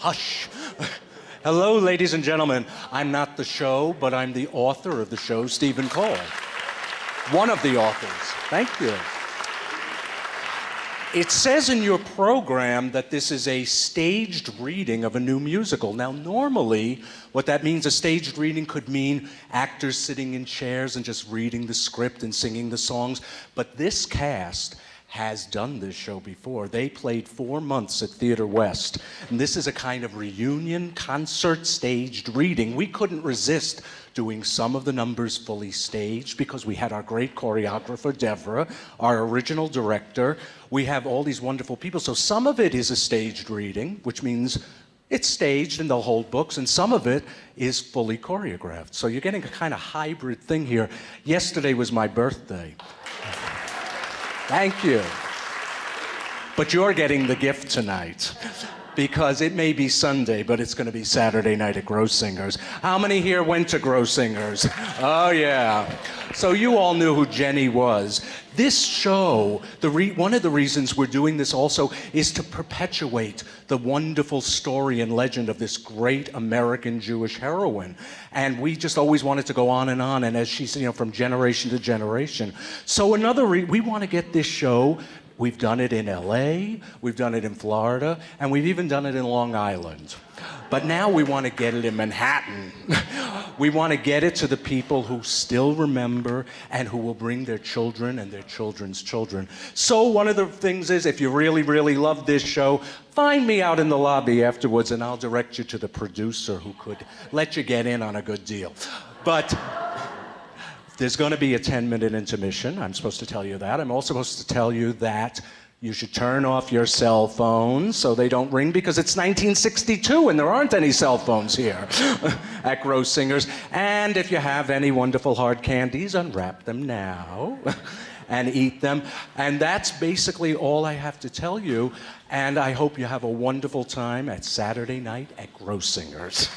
Hush. Hello, ladies and gentlemen. I'm not the show, but I'm the author of the show, Stephen Cole. One of the authors. Thank you. It says in your program that this is a staged reading of a new musical. Now, normally, what that means, a staged reading could mean actors sitting in chairs and just reading the script and singing the songs. But this cast has done this show before. They played 4 months at Theater West. And this is a kind of reunion concert staged reading. We couldn't resist doing some of the numbers fully staged because we had our great choreographer, Deborah, our original director. We have all these wonderful people. So some of it is a staged reading, which means it's staged and they'll hold books, and some of it is fully choreographed. So you're getting a kind of hybrid thing here. Yesterday was my birthday. Thank you. But you're getting the gift tonight because it may be Sunday, but it's going to be Saturday night at Grossinger's. How many here went to Grossinger's? Oh, yeah. So you all knew who Jenny was. This show, one of the reasons we're doing this also is to perpetuate the wonderful story and legend of this great American Jewish heroine. And we just always wanted to go on, and as she's, from generation to generation. So we want to get this show. We've done it in LA, we've done it in Florida, and we've even done it in Long Island. But now we want to get it in Manhattan. We want to get it to the people who still remember and who will bring their children and their children's children. So one of the things is, if you really, really love this show, find me out in the lobby afterwards and I'll direct you to the producer who could let you get in on a good deal. But there's going to be a 10-minute intermission. I'm supposed to tell you that. I'm also supposed to tell you that you should turn off your cell phones so they don't ring, because it's 1962 and there aren't any cell phones here at Grossinger's. And if you have any wonderful hard candies, unwrap them now and eat them. And that's basically all I have to tell you. And I hope you have a wonderful time at Saturday night at Grossinger's.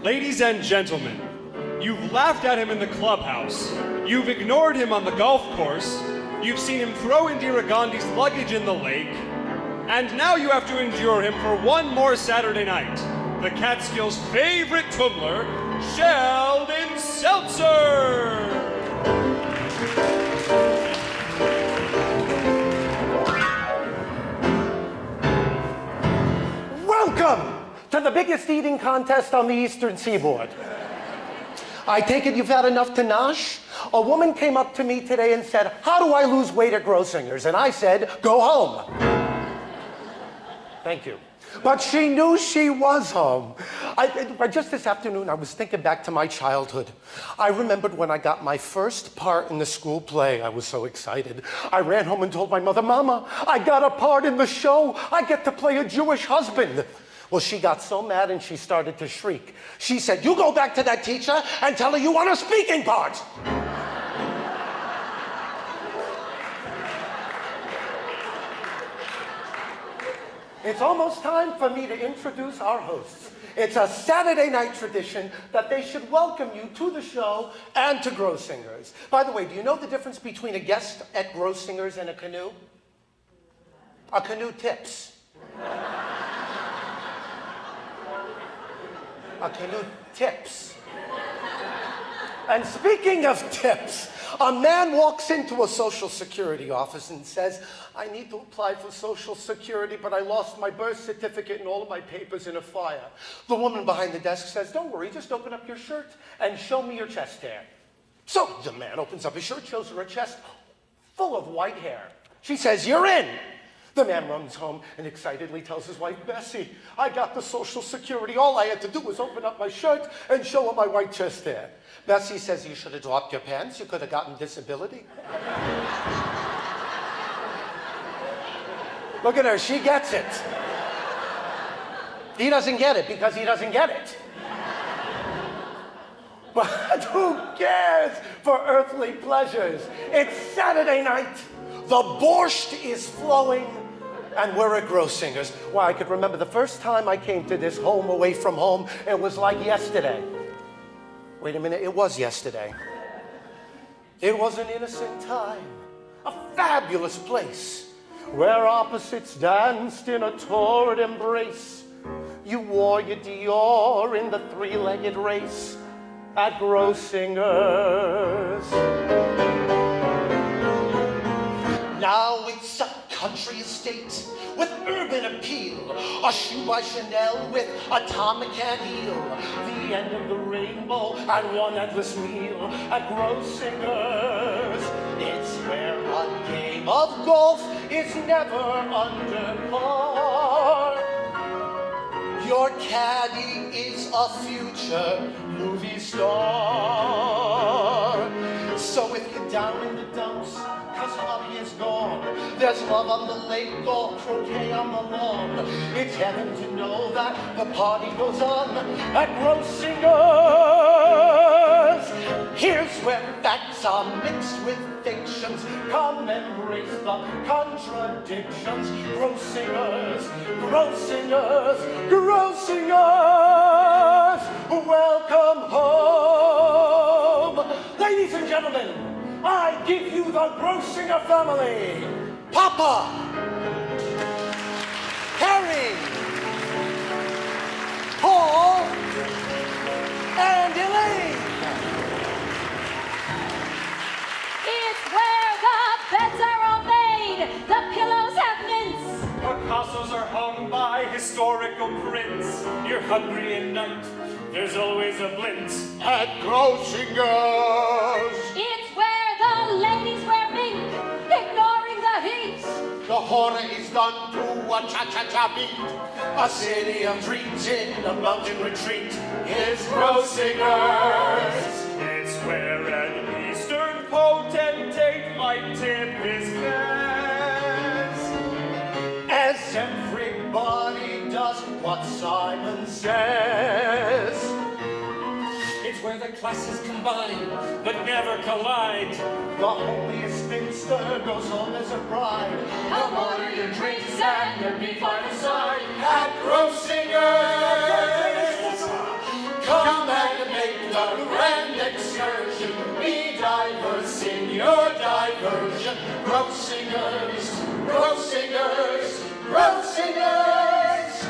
Ladies and gentlemen, you've laughed at him in the clubhouse, you've ignored him on the golf course, you've seen him throw Indira Gandhi's luggage in the lake, and now you have to endure him for one more Saturday night. the Catskills' favorite tumbler, Sheldon Seltzer. Welcome to the biggest eating contest on the Eastern Seaboard. I take it you've had enough to nosh? A woman came up to me today and said, "How do I lose weight at Grossinger's?" And I said, "Go home." Thank you. But she knew she was home. Just this afternoon, I was thinking back to my childhood. I remembered when I got my first part in the school play. I was so excited. I ran home and told my mother, "Mama, I got a part in the show. I get to play a Jewish husband." Well, she got so mad and she started to shriek. She said, "You go back to that teacher and tell her you want a speaking part." It's almost time for me to introduce our hosts. It's a Saturday night tradition that they should welcome you to the show and to Grossinger's. By the way, do you know the difference between a guest at Grossinger's and a canoe? A canoe tips. A canoe tips. And speaking of tips, a man walks into a Social Security office and says, "I need to apply for Social Security, but I lost my birth certificate and all of my papers in a fire." The woman behind the desk says, "Don't worry, just open up your shirt and show me your chest hair." So the man opens up his shirt, shows her a chest full of white hair. She says, "You're in." The man runs home and excitedly tells his wife, "Bessie, I got the Social Security. All I had to do was open up my shirt and show her my white chest hair." Bessie says, "You should have dropped your pants. You could have gotten disability." Look at her. She gets it. He doesn't get it because he doesn't get it. But who cares for earthly pleasures? It's Saturday night. The borscht is flowing. And we're at Grossinger's. Well, I could remember the first time I came to this home away from home. It was like yesterday. Wait a minute, it was yesterday. It was an innocent time. A fabulous place where opposites danced in a torrid embrace. You wore your Dior in the three-legged race at Grossinger's. Now it's a country estate with urban appeal, a shoe by Chanel with atomic and heel, the end of the rainbow and one endless meal at Grossinger's. It's where a game of golf is never under par. Your caddy is a future movie star. So if you're down in the dumps, 'cause hobby is gone, there's love on the lake or croquet on the lawn. It's heaven to know that the party goes on at Grossinger's. Here's where facts are mixed with fictions. Come embrace the contradictions. Grossinger's, Grossinger's, Grossinger's. Welcome home. Ladies and gentlemen, I give you the Grossinger family. Papa, Harry, Paul, and Elaine. It's where the beds are all made, the pillows have mints. Picassos are hung by historical prints. You're hungry at night, there's always a blint at Grossinger's. It's where the ladies wear mink, ignoring the heat. The horror is done to a cha-cha-cha beat. A city of dreams in a mountain retreat is Grossinger's. It's where an Eastern potentate might tip his fence. As everybody does what Simon says. It's where the classes combine, but never collide. The holiest spinster goes home as a bride. Come order your drinks and your beef by the side At Grossinger's, come and make the grand excursion. Be diverse in your diversion. Grossinger's, Grossinger's, Grossinger's.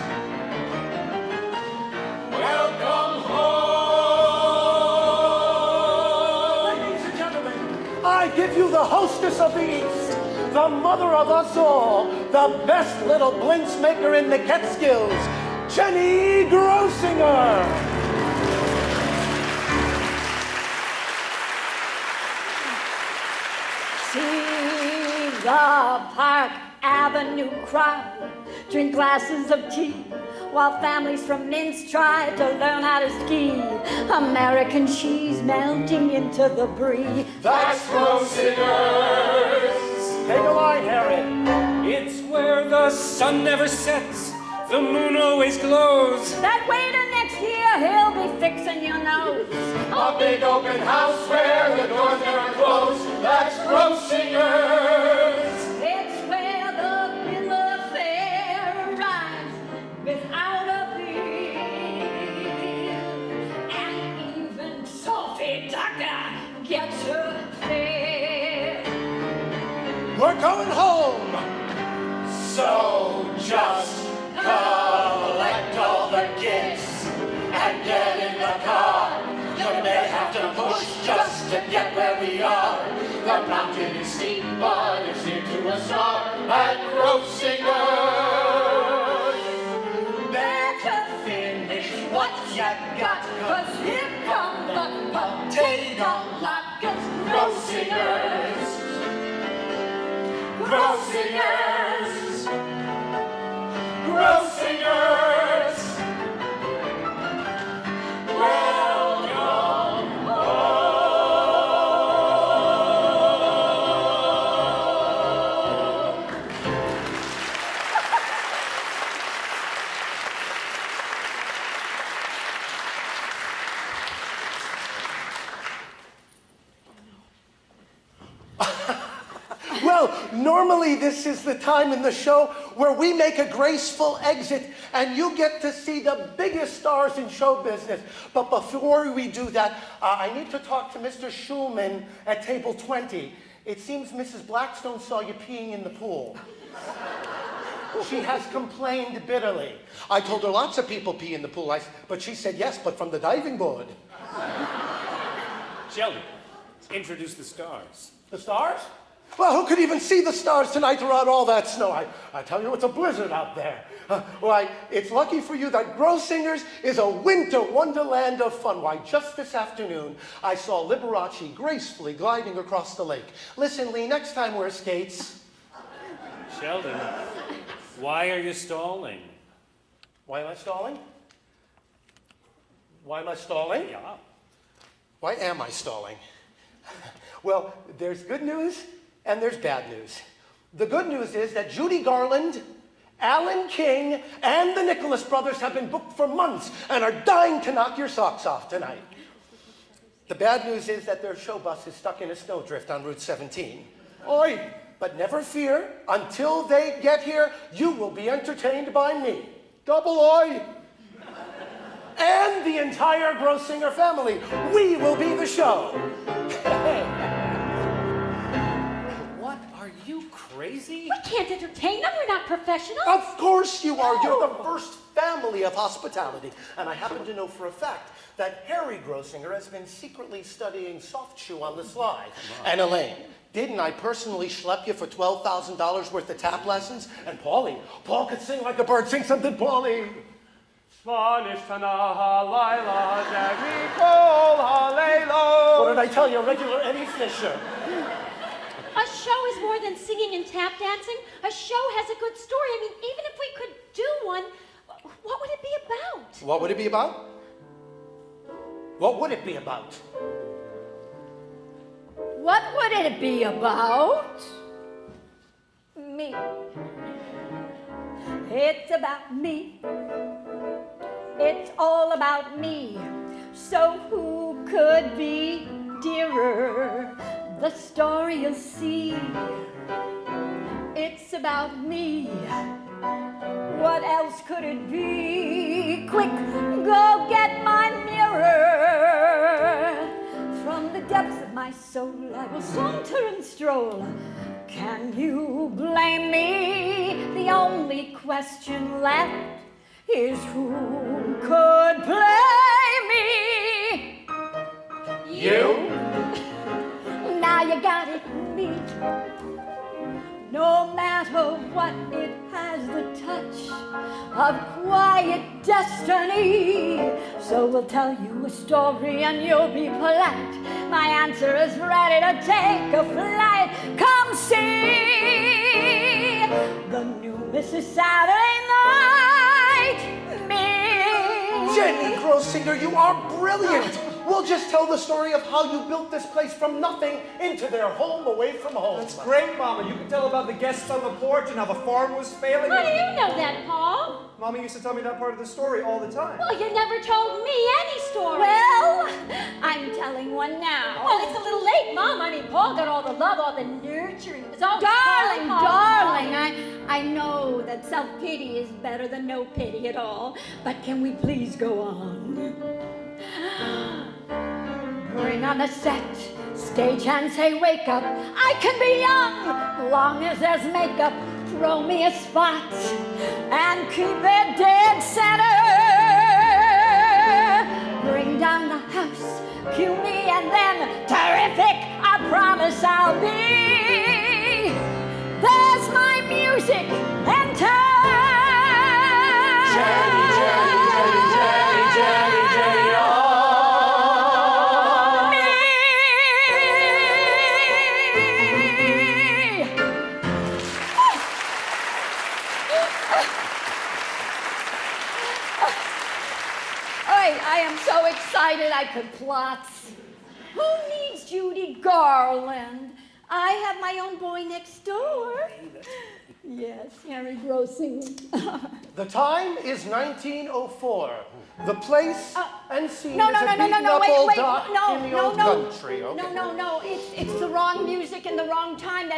give you the hostess of the East, the mother of us all, the best little blinks maker in the Catskills, Jenny Grosinger. See the Park Avenue crowd drink glasses of tea while families from Minsk try to learn how to ski. American cheese melting into the brie. That's Grossinger's. Take a line, Harry. It's where the sun never sets, the moon always glows. That waiter next year, he'll be fixing your nose. A big open house where the doors never close. That's Grossinger's. It's where the bill of fare arrives without a bill. And even Sophie Tucker gets her fare. We're going home. So just collect all the gifts and get in the car. You may have to push just to get where we are. The mountain is steep, but it's near to a star at Grossinger's. Better finish what you got, 'cause here come the potato lockers. Grossinger's. Grossinger's. Grossinger's. Welcome home. Well, normally this is the time in the show where we make a graceful exit and you get to see the biggest stars in show business. But before we do that, I need to talk to Mr. Schulman at table 20. It seems Mrs. Blackstone saw you peeing in the pool. She has complained bitterly. I told her lots of people pee in the pool, but she said yes, but from the diving board. Sheldon, introduce the stars. The stars? Well, who could even see the stars tonight throughout all that snow? I tell you, it's a blizzard out there. Why, it's lucky for you that Grossinger's is a winter wonderland of fun. Why, just this afternoon, I saw Liberace gracefully gliding across the lake. Listen, Lee, next time wear skates. Sheldon, why are you stalling? Why am I stalling? Why am I stalling? Yeah. Why am I stalling? Well, there's good news and there's bad news. The good news is that Judy Garland, Alan King, and the Nicholas brothers have been booked for months and are dying to knock your socks off tonight. The bad news is that their show bus is stuck in a snowdrift on Route 17. Oi! But never fear, until they get here, you will be entertained by me. Double oi! And the entire Grosinger family. We will be the show. What, are you crazy? We can't entertain them. We're not professional. Of course you are. No. You're the first family of hospitality. And I happen to know for a fact that Harry Grosinger has been secretly studying soft shoe on the sly. And Elaine, didn't I personally schlep you for $12,000 worth of tap lessons? And Paulie, Paul could sing like a bird. Sing something, Paulie. Spanish Tanaha Laila Jaggy Cole Halelo. What did I tell you? A regular Eddie Fisher. A show is more than singing and tap dancing. A show has a good story. I mean, even if we could do one, what would it be about? What would it be about? What would it be about? What would it be about? Me. It's about me. It's all about me. So who could be dearer? The story you'll see. It's about me. What else could it be? Quick, go get my mirror. From the depths of my soul, I will saunter and stroll. Can you blame me? The only question left is who could play me? You? Now you got it of quiet destiny. So we'll tell you a story and you'll be polite. My answer is ready to take a flight. Come see the new Mrs. Saturday Night. Me. Jenny Grossinger, you are brilliant. We'll just tell the story of how you built this place from nothing into their home away from home. That's great, Mama. You can tell about the guests on the porch and how the farm was failing. How do you know that, Paul? Mama used to tell me that part of the story all the time. Well, you never told me any story. Well, I'm telling one now. Well, it's a little late, Mom. I mean, Paul got all the love, all the nurturing. It was all Darling, Paul. darling, I know that self-pity is better than no pity at all, but can we please go on? Bring on a set, stage hand say wake up. I can be young, long as there's makeup. Throw me a spot and keep it dead center. Bring down the house, cue me and then terrific, I promise I'll be. There's my music and time. Jenny, Jenny, Jenny, Jenny, Jenny, Jenny, oh. I am so excited I could plot. Who needs Judy Garland? I have my own boy next door. Yes, Harry Grossing. The time is 1904. The place and scene No, is a beaten up wait, old wait, dock in the old country. Okay. No, it's the wrong music and the wrong time.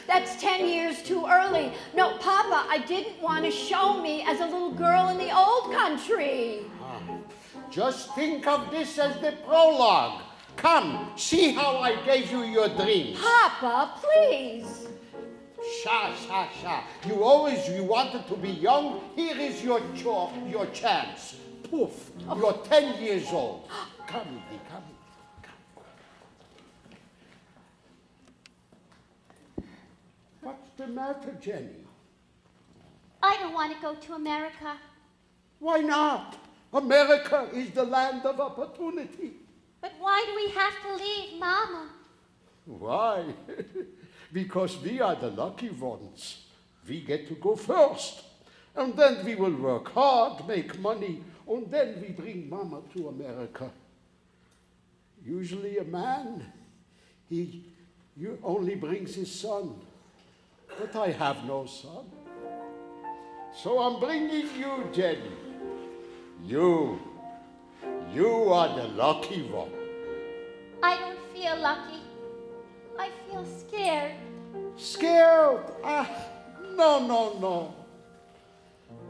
That's 10 years too early. No, Papa, I didn't want to show me as a little girl in the old country. Just think of this as the prologue. Come, see how I gave you your dreams. Papa, please. Sha. You wanted to be young. Here is your chance. Poof, you're 10 years old. Come, Edie, come. What's the matter, Jenny? I don't want to go to America. Why not? America is the land of opportunity. But why do we have to leave, Mama? Why? Because we are the lucky ones. We get to go first. And then we will work hard, make money, and then we bring Mama to America. Usually a man, he only brings his son. But I have no son. So I'm bringing you, Jenny. You are the lucky one. I don't feel lucky. I feel scared. Scared? No.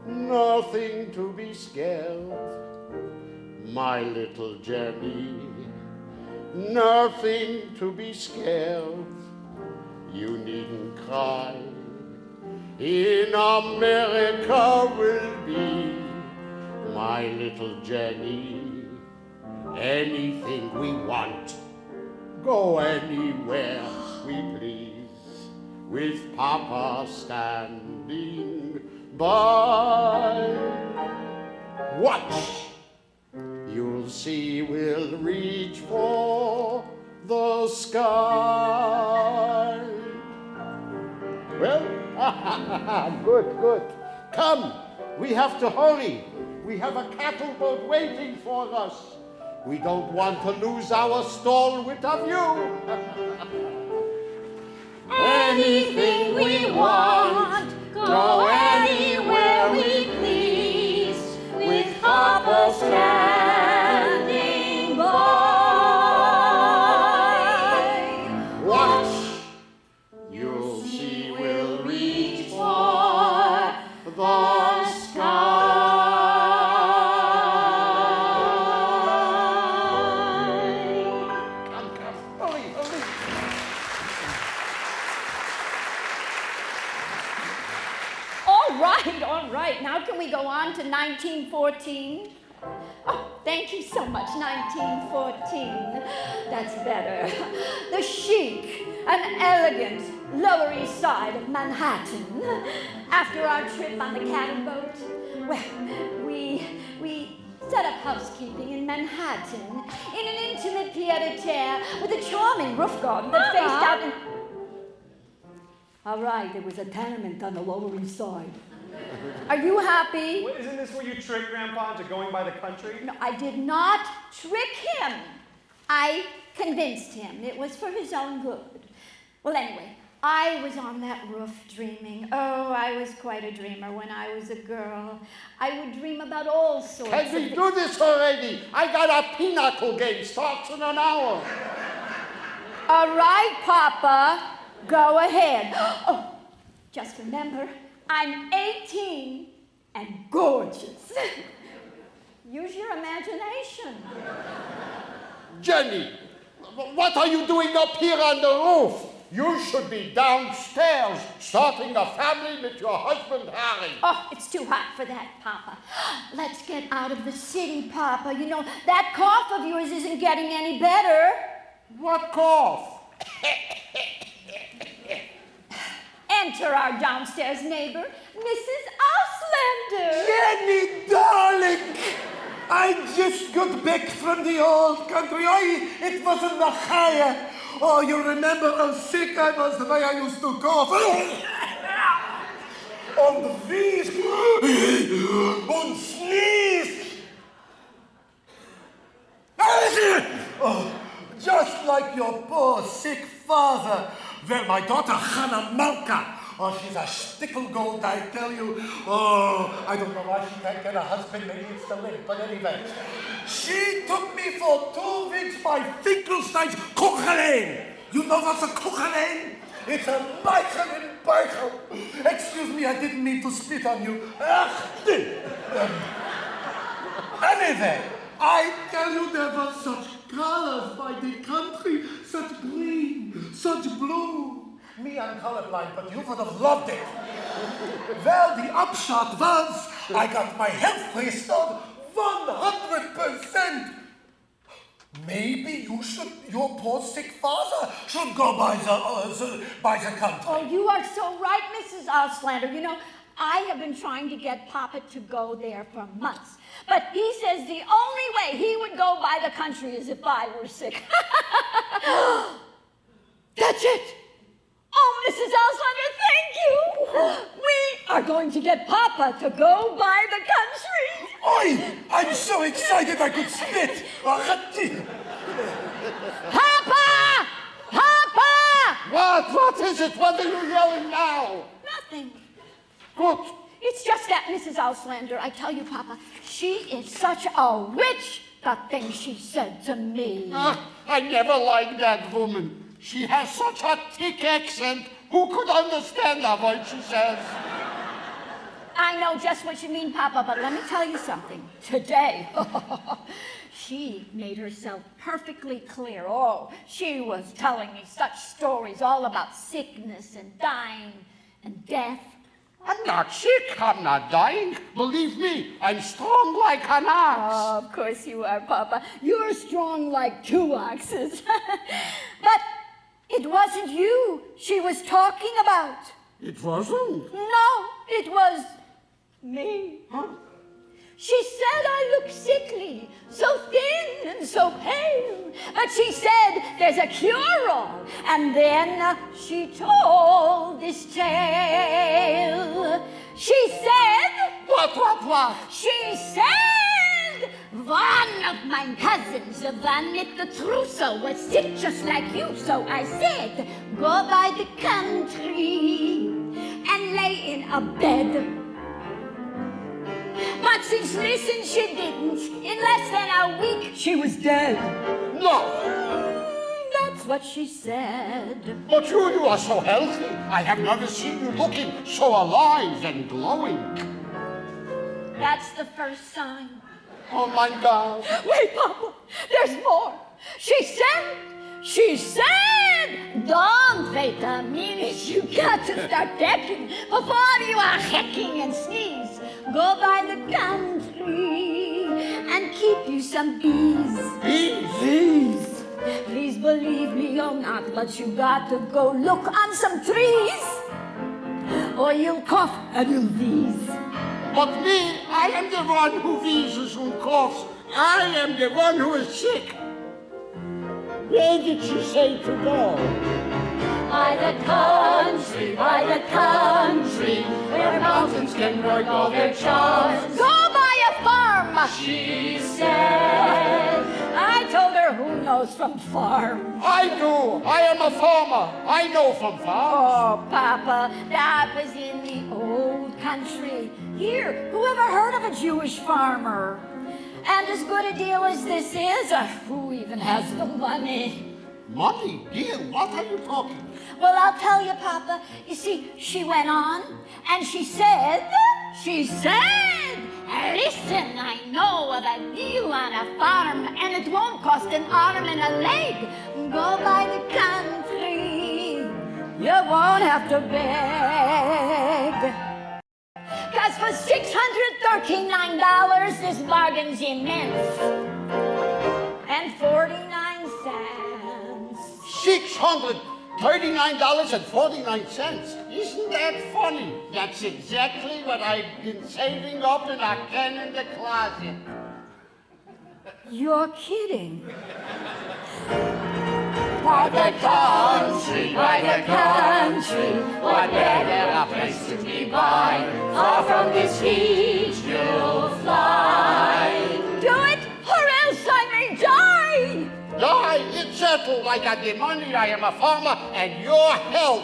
Nothing to be scared, my little Jenny. Nothing to be scared. You needn't cry. In America will be, my little Jenny. Anything we want, go anywhere we please, with Papa standing by. Watch, you'll see we'll reach for the sky. Well, good. Come, we have to hurry. We have a cattle boat waiting for us. We don't want to lose our stall without you. Anything we want, go anywhere we please, with Papa standing by. Watch, you'll see we'll reach For the sky. All right. Now can we go on to 1914? Oh, thank you so much, 1914. That's better. The chic and elegant Lower East Side of Manhattan. After our trip on the cattle boat, Well, we set up housekeeping in Manhattan in an intimate pied-à-terre with a charming roof garden that faced out in... All right, there was a tenement on the Lower East Side. Are you happy? Well, isn't this where you tricked Grandpa into going by the country? No, I did not trick him. I convinced him. It was for his own good. Well, anyway, I was on that roof dreaming. Oh, I was quite a dreamer when I was a girl. I would dream about all sorts Can we do this already? I got a pinochle game. Starts in an hour. All right, Papa. Go ahead. Oh, just remember, I'm 18 and gorgeous. Use your imagination. Jenny, what are you doing up here on the roof? You should be downstairs, starting a family with your husband, Harry. Oh, it's too hot for that, Papa. Let's get out of the city, Papa. You know, that cough of yours isn't getting any better. What cough? Enter our downstairs neighbor, Mrs. Auslander. Jenny, darling! I just got back from the old country. It wasn't the higher. Oh, you remember how sick I was, the way I used to cough. And wheeze. And sneeze. Oh, just like your poor sick father. Well, my daughter, Hannah Malka. Oh, she's a stickle gold, I tell you. Oh, I don't know why she can't get a husband. Maybe it's the link, but anyway. She took me for 2 weeks by Finkelstein's Kochelein. You know what's a Kochelein? It's a Meichel in Beichel. Excuse me, I didn't mean to spit on you. Anyway, I tell you, there were such colors by the country, such green, such blue. Me, I'm colorblind, but you would have loved it. Well, the upshot was, I got my health restored 100%. Maybe your poor sick father should go by the country. Oh, you are so right, Mrs. Auslander. You know, I have been trying to get Papa to go there for months. But he says the only way he would go by the country is if I were sick. That's it. Oh, Mrs. Auslander, thank you. We are going to get Papa to go by the country. Oi, I'm so excited I could spit. Papa! Papa! What is it? What are you yelling now? Nothing. Good. It's just that Mrs. Auslander, I tell you, Papa, she is such a witch, the thing she said to me. I never liked that woman. She has such a thick accent. Who could understand her what she says? I know just what you mean, Papa, but let me tell you something. Today, she made herself perfectly clear. Oh, she was telling me such stories all about sickness and dying and death. I'm not sick. I'm not dying. Believe me, I'm strong like an ox. Oh, of course you are, Papa. You're strong like 2 oxes. But it wasn't you she was talking about. It wasn't? No, it was me. Huh? She said I look sickly, so thin and so pale. But she said there's a cure-all. And then she told this tale. She said... What? She said one of my cousins, one with the trousseau, was sick just like you. So I said, go by the country and lay in a bed. But since listen she didn't, in less than a week she was dead. No. That's what she said. But you are so healthy. I have never seen you looking so alive and glowing. That's the first sign. Oh, my God. Wait, Papa, there's more. She said, don't wait a minute. You got to start decking before you are hecking and sneeze. Go by the country and keep you some bees. Bees? Please believe me or not, but you got to go look on some trees, or you'll cough and you'll wheeze. But me, I am the one who wheezes and coughs. I am the one who is sick. Where did she say to go? By the country, where mountains can work all their charms. Go buy a farm, She said, I told her who knows from farm. I do. I am a farmer. I know from farms. Oh, Papa, that was in the old country. Here, who ever heard of a Jewish farmer? And as good a deal as this is, who even has the money? Money, dear, what are you talking? Well, I'll tell you, Papa. You see, she went on, and she said, listen, I know of a deal on a farm, and it won't cost an arm and a leg. Go by the country, you won't have to beg. 'Cause for $639, this bargain's immense. And 49 cents. $639.49. Isn't that funny? That's exactly what I've been saving up in a can in the closet. You're kidding. by the country, what better a place to be by? Far from this heat you'll fly. Do it, or else I may die. Die, it's settled. I got the money, I am a farmer, and your health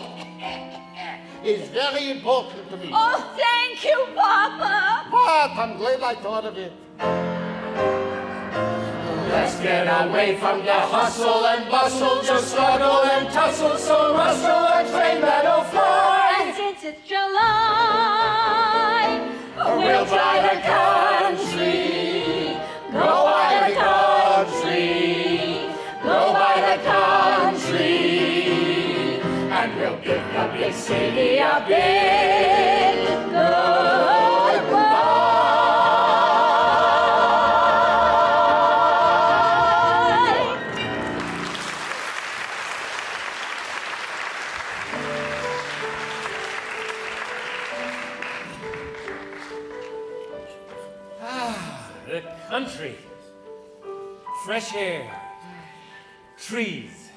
is very important to me. Oh, thank you, Papa. But I'm glad I thought of it. Let's get away from the hustle and bustle, just struggle and tussle, so rustle a train that'll fly. And since it's July, We'll try the country, go by the country, go by the country, and we'll give the big city a big goodbye. The country. Fresh air. Trees.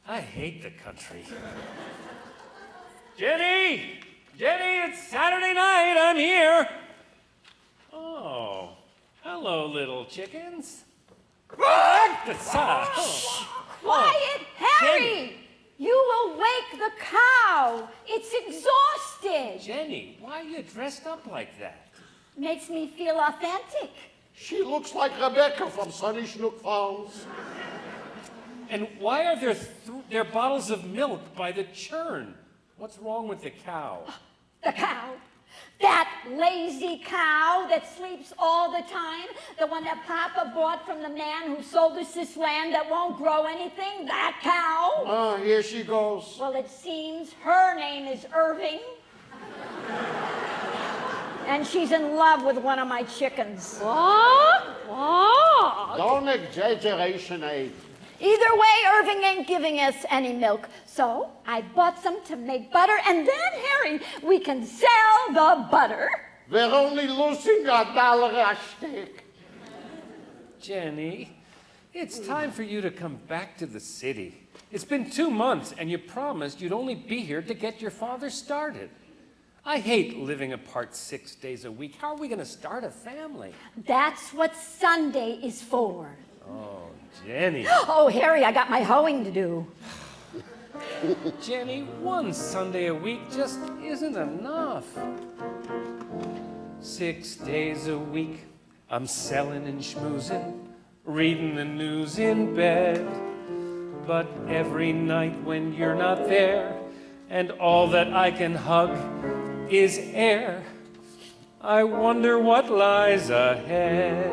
I hate the country. Jenny! Jenny, it's Saturday night. I'm here. Oh, hello, little chickens. quiet, Harry. Jenny. You will wake the cow. It's exhausted. Jenny, why are you dressed up like that? Makes me feel authentic. She looks like Rebecca from Sunny Snook Farms. And why are there bottles of milk by the churn? What's wrong with the cow? The cow. That lazy cow that sleeps all the time. The one that Papa bought from the man who sold us this land that won't grow anything. That cow. Oh, here she goes. Well, it seems her name is Irving. And she's in love with one of my chickens. What? Don't exaggeration, Abe. Either way, Irving ain't giving us any milk. So I bought some to make butter, and then, Harry, we can sell the butter. We're only losing $1 a stick. Jenny, it's time for you to come back to the city. It's been 2 months, and you promised you'd only be here to get your father started. I hate living apart 6 days a week. How are we going to start a family? That's what Sunday is for. Oh, Jenny. Oh, Harry, I got my hoeing to do. Jenny, 1 Sunday a week just isn't enough. 6 days a week, I'm selling and schmoozing, reading the news in bed. But every night when you're not there, and all that I can hug is air, I wonder what lies ahead.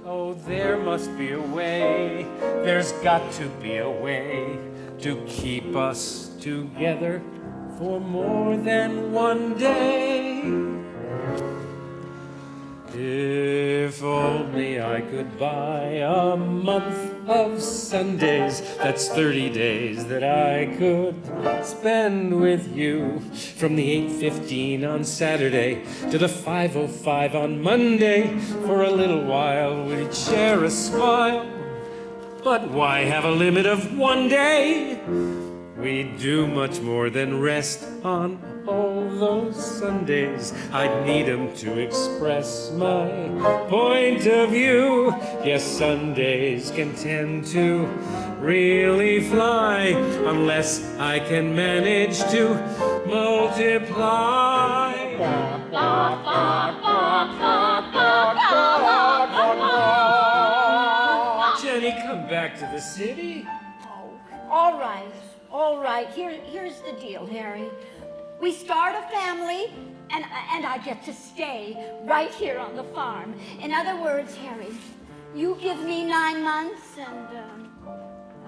Oh, there must be a way, there's got to be a way to keep us together for more than one day. If only I could buy a month of Sundays, that's 30 days that I could spend with you. From the 8:15 on Saturday to the 5:05 on Monday, for a little while we'd share a smile. But why have a limit of one day? We'd do much more than rest on all those Sundays. I'd need 'em to express my point of view. Yes, Sundays can tend to really fly unless I can manage to multiply. Jenny, come back to the city. All right, all right. Here's the deal, Harry. We start a family, and I get to stay right here on the farm. In other words, Harry, you give me 9 months, and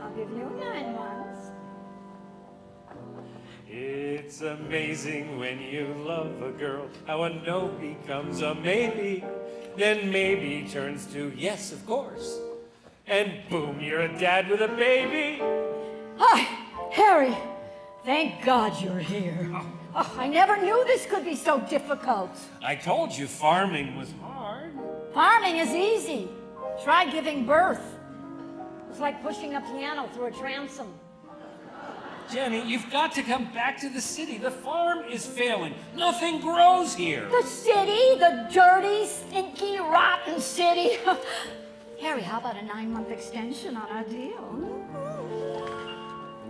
I'll give you 9 months. It's amazing when you love a girl, how a no becomes a maybe, then maybe turns to yes, of course. And boom, you're a dad with a baby. Hi, Harry. Thank God you're here. Oh, I never knew this could be so difficult. I told you farming was hard. Farming is easy. Try giving birth. It's like pushing a piano through a transom. Jenny, you've got to come back to the city. The farm is failing. Nothing grows here. The city, the dirty, stinky, rotten city. Harry, how about a 9-month extension on our deal?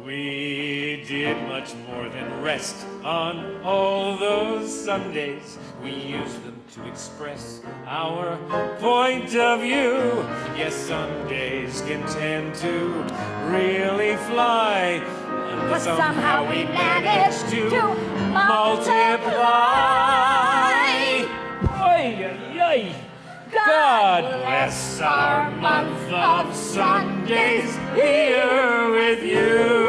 We did much more than rest on all those Sundays. We used them to express our point of view. Yes, Sundays can tend to really fly, but somehow we managed to multiply. Oy, oy, oy. God bless our month of Sundays here with you.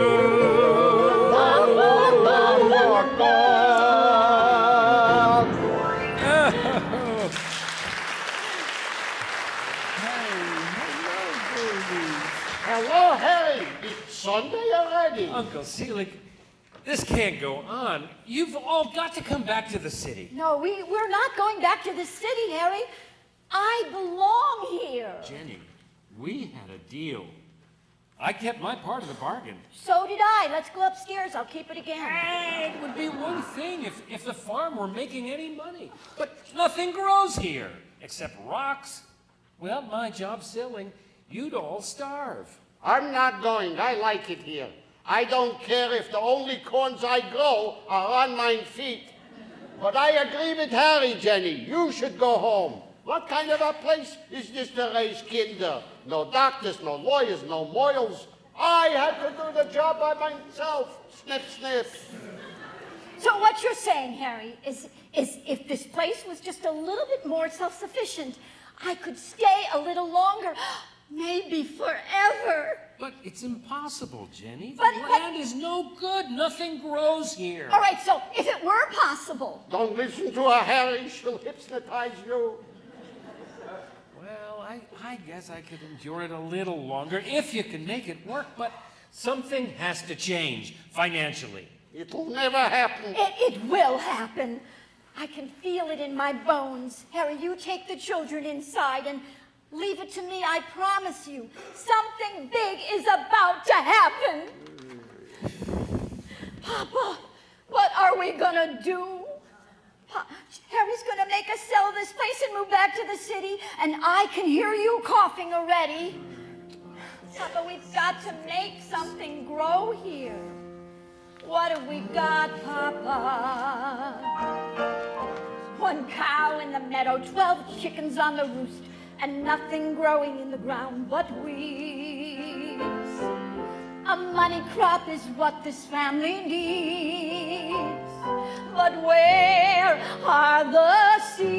Hello, Harry. It's Sunday already. Uncle Selig, this can't go on. You've all got to come back to the city. No, we're not going back to the city, Harry. I belong here. Jenny, we had a deal. I kept my part of the bargain. So did I. Let's go upstairs. I'll keep it again. It would be one thing if the farm were making any money. But nothing grows here except rocks. Well, my job's selling. You'd all starve. I'm not going. I like it here. I don't care if the only corns I grow are on my feet. But I agree with Harry, Jenny. You should go home. What kind of a place is this to raise kinder? No doctors, no lawyers, no morals. I had to do the job by myself. Snip, snip. So what you're saying, Harry, is if this place was just a little bit more self-sufficient, I could stay a little longer, maybe forever. But it's impossible, Jenny. But the land is no good. Nothing grows here. All right, so if it were possible. Don't listen to her, Harry. She'll hypnotize you. Well, I guess I could endure it a little longer if you can make it work, but something has to change financially. It'll never happen. It will happen. I can feel it in my bones. Harry, you take the children inside and leave it to me. I promise you, something big is about to happen. Papa, what are we gonna do? Harry's gonna make us sell this place and move back to the city, and I can hear you coughing already. Papa, we've got to make something grow here. What have we got, Papa? 1 cow in the meadow, 12 chickens on the roost, and nothing growing in the ground but weeds. A money crop is what this family needs. But where are the seeds?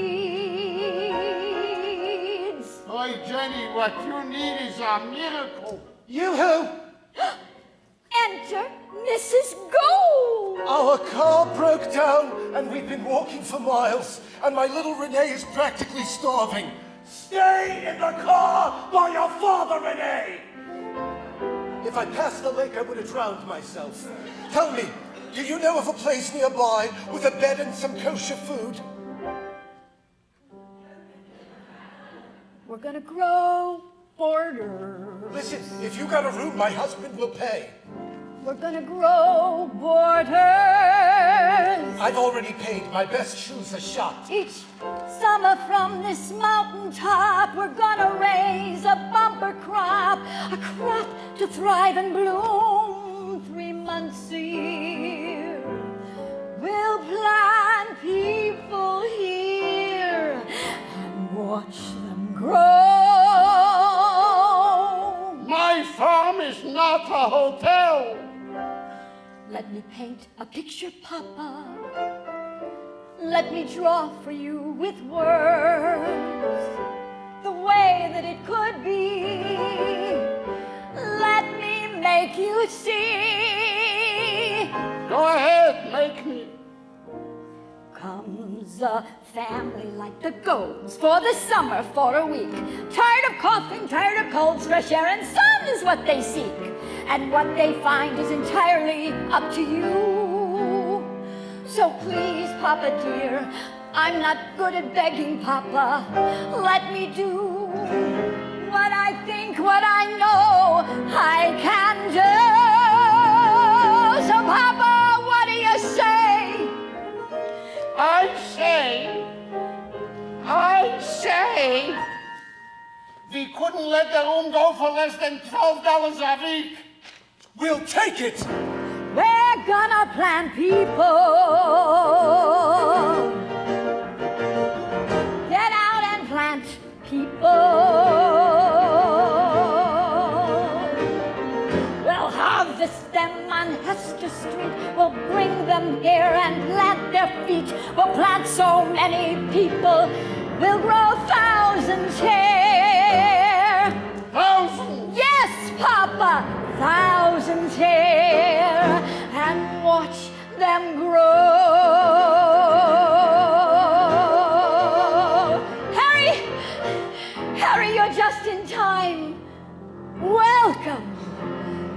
Boy, Jenny, what you need is a miracle. You who? Enter Mrs. Gold. Our car broke down and we've been walking for miles, and my little Renee is practically starving. Stay in the car by your father, Renee! If I passed the lake, I would have drowned myself. Tell me, do you know of a place nearby with a bed and some kosher food? We're gonna grow borders. Listen, if you got a room, my husband will pay. We're gonna grow borders. I've already paid. My best shoes are shot. Each summer from this mountaintop, we're gonna raise a bumper crop, a crop to thrive and bloom 3 months a year. We'll plant people here and watch them grow. My farm is not a hotel. Let me paint a picture, Papa. Let me draw for you with words the way that it could be. Let me make you see. Go ahead, make me. Comes a family like the Golds for the summer for a week. Tired of coughing, tired of colds, fresh air and sun is what they seek. And what they find is entirely up to you. So please, Papa dear, I'm not good at begging, Papa. Let me do what I think, what I know I can do. So, Papa, what do you say? I say, we couldn't let the room go for less than $12 a week. We'll take it! We're gonna plant people. Get out and plant people. We'll harvest them on Hester Street. We'll bring them here and plant their feet. We'll plant so many people. We'll grow thousands here. Thousands? Yes, Papa, thousands here, and watch them grow. Harry, you're just in time. Welcome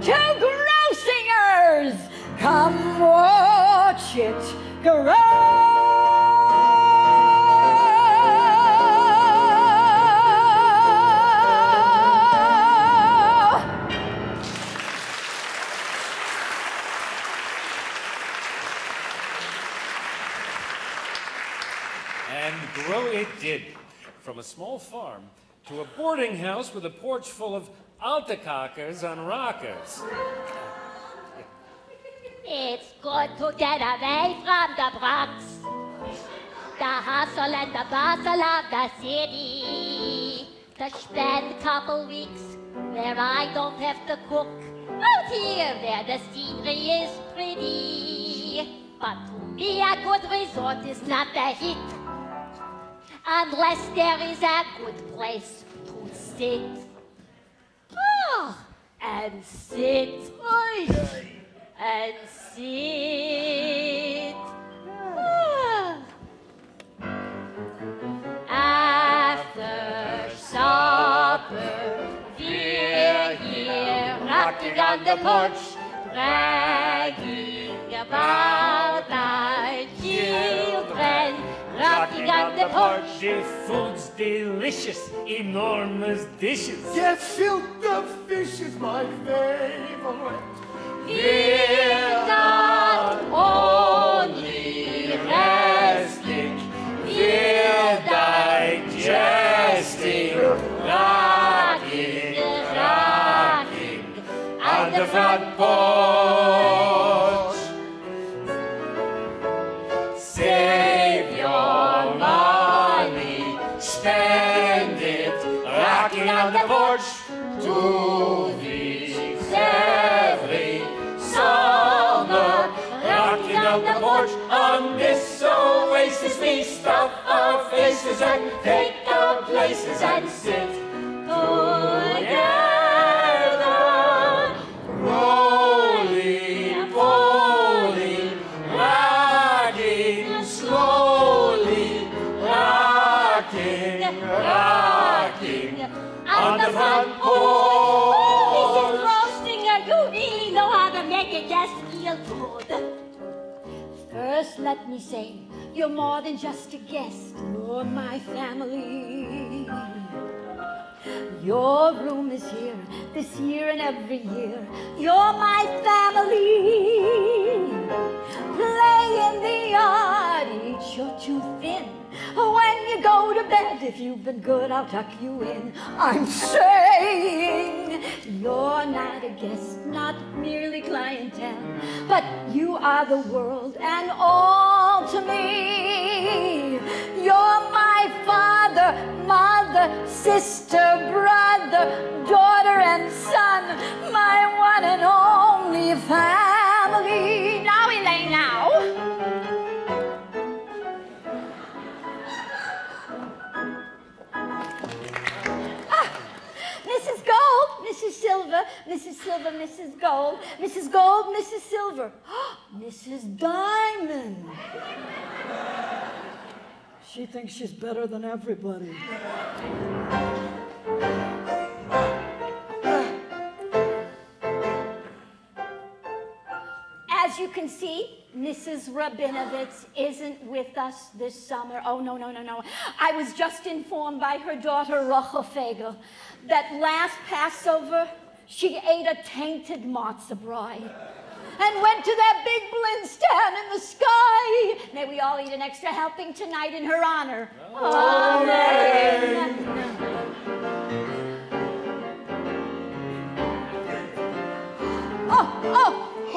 to Grossinger's. Come watch it grow. And grow it did, from a small farm to a boarding house with a porch full of altakakers on rockers. It's good to get away from the Bronx, the hustle and the bustle of the city, to spend a couple weeks where I don't have to cook, out here where the scenery is pretty. But to me a good resort is not a hit unless there is a good place to sit. Oh, and sit. Oy. And sit. Ah. After supper, we're here rocking on the porch, bragging about our children. Rocking on the porch. The food's delicious, enormous dishes. Get filter fish is my favorite. We're not only resting, we're digesting, rocking on the front porch. Save your money, spend it, rocking on the porch. 2 weeks every summer, rocking on the porch. On this oasis we stuff our faces and take our places and sit together. Roly-poly, on the front porch. Mrs. Grossinger, you really know how to make a guest feel good. First, let me say, you're more than just a guest. You're my family. Your room is here, this year and every year. You're my family. Play in the yard, eat your too thin. When you go to bed, if you've been good, I'll tuck you in. I'm saying you're not a guest, not merely clientele, but you are the world and all to me. You're my father, mother, sister, brother, daughter, and son, my one and only family. Now, Elaine, now. Mrs. Gold, Mrs. Silver, Mrs. Silver, Mrs. Gold, Mrs. Gold, Mrs. Silver, Mrs. Diamond. She thinks she's better than everybody. As you can see, Mrs. Rabinovitz isn't with us this summer. Oh, no. I was just informed by her daughter, Rocha Fagel, that last Passover, she ate a tainted matzah bride and went to that big blind stand in the sky. May we all eat an extra helping tonight in her honor. Amen.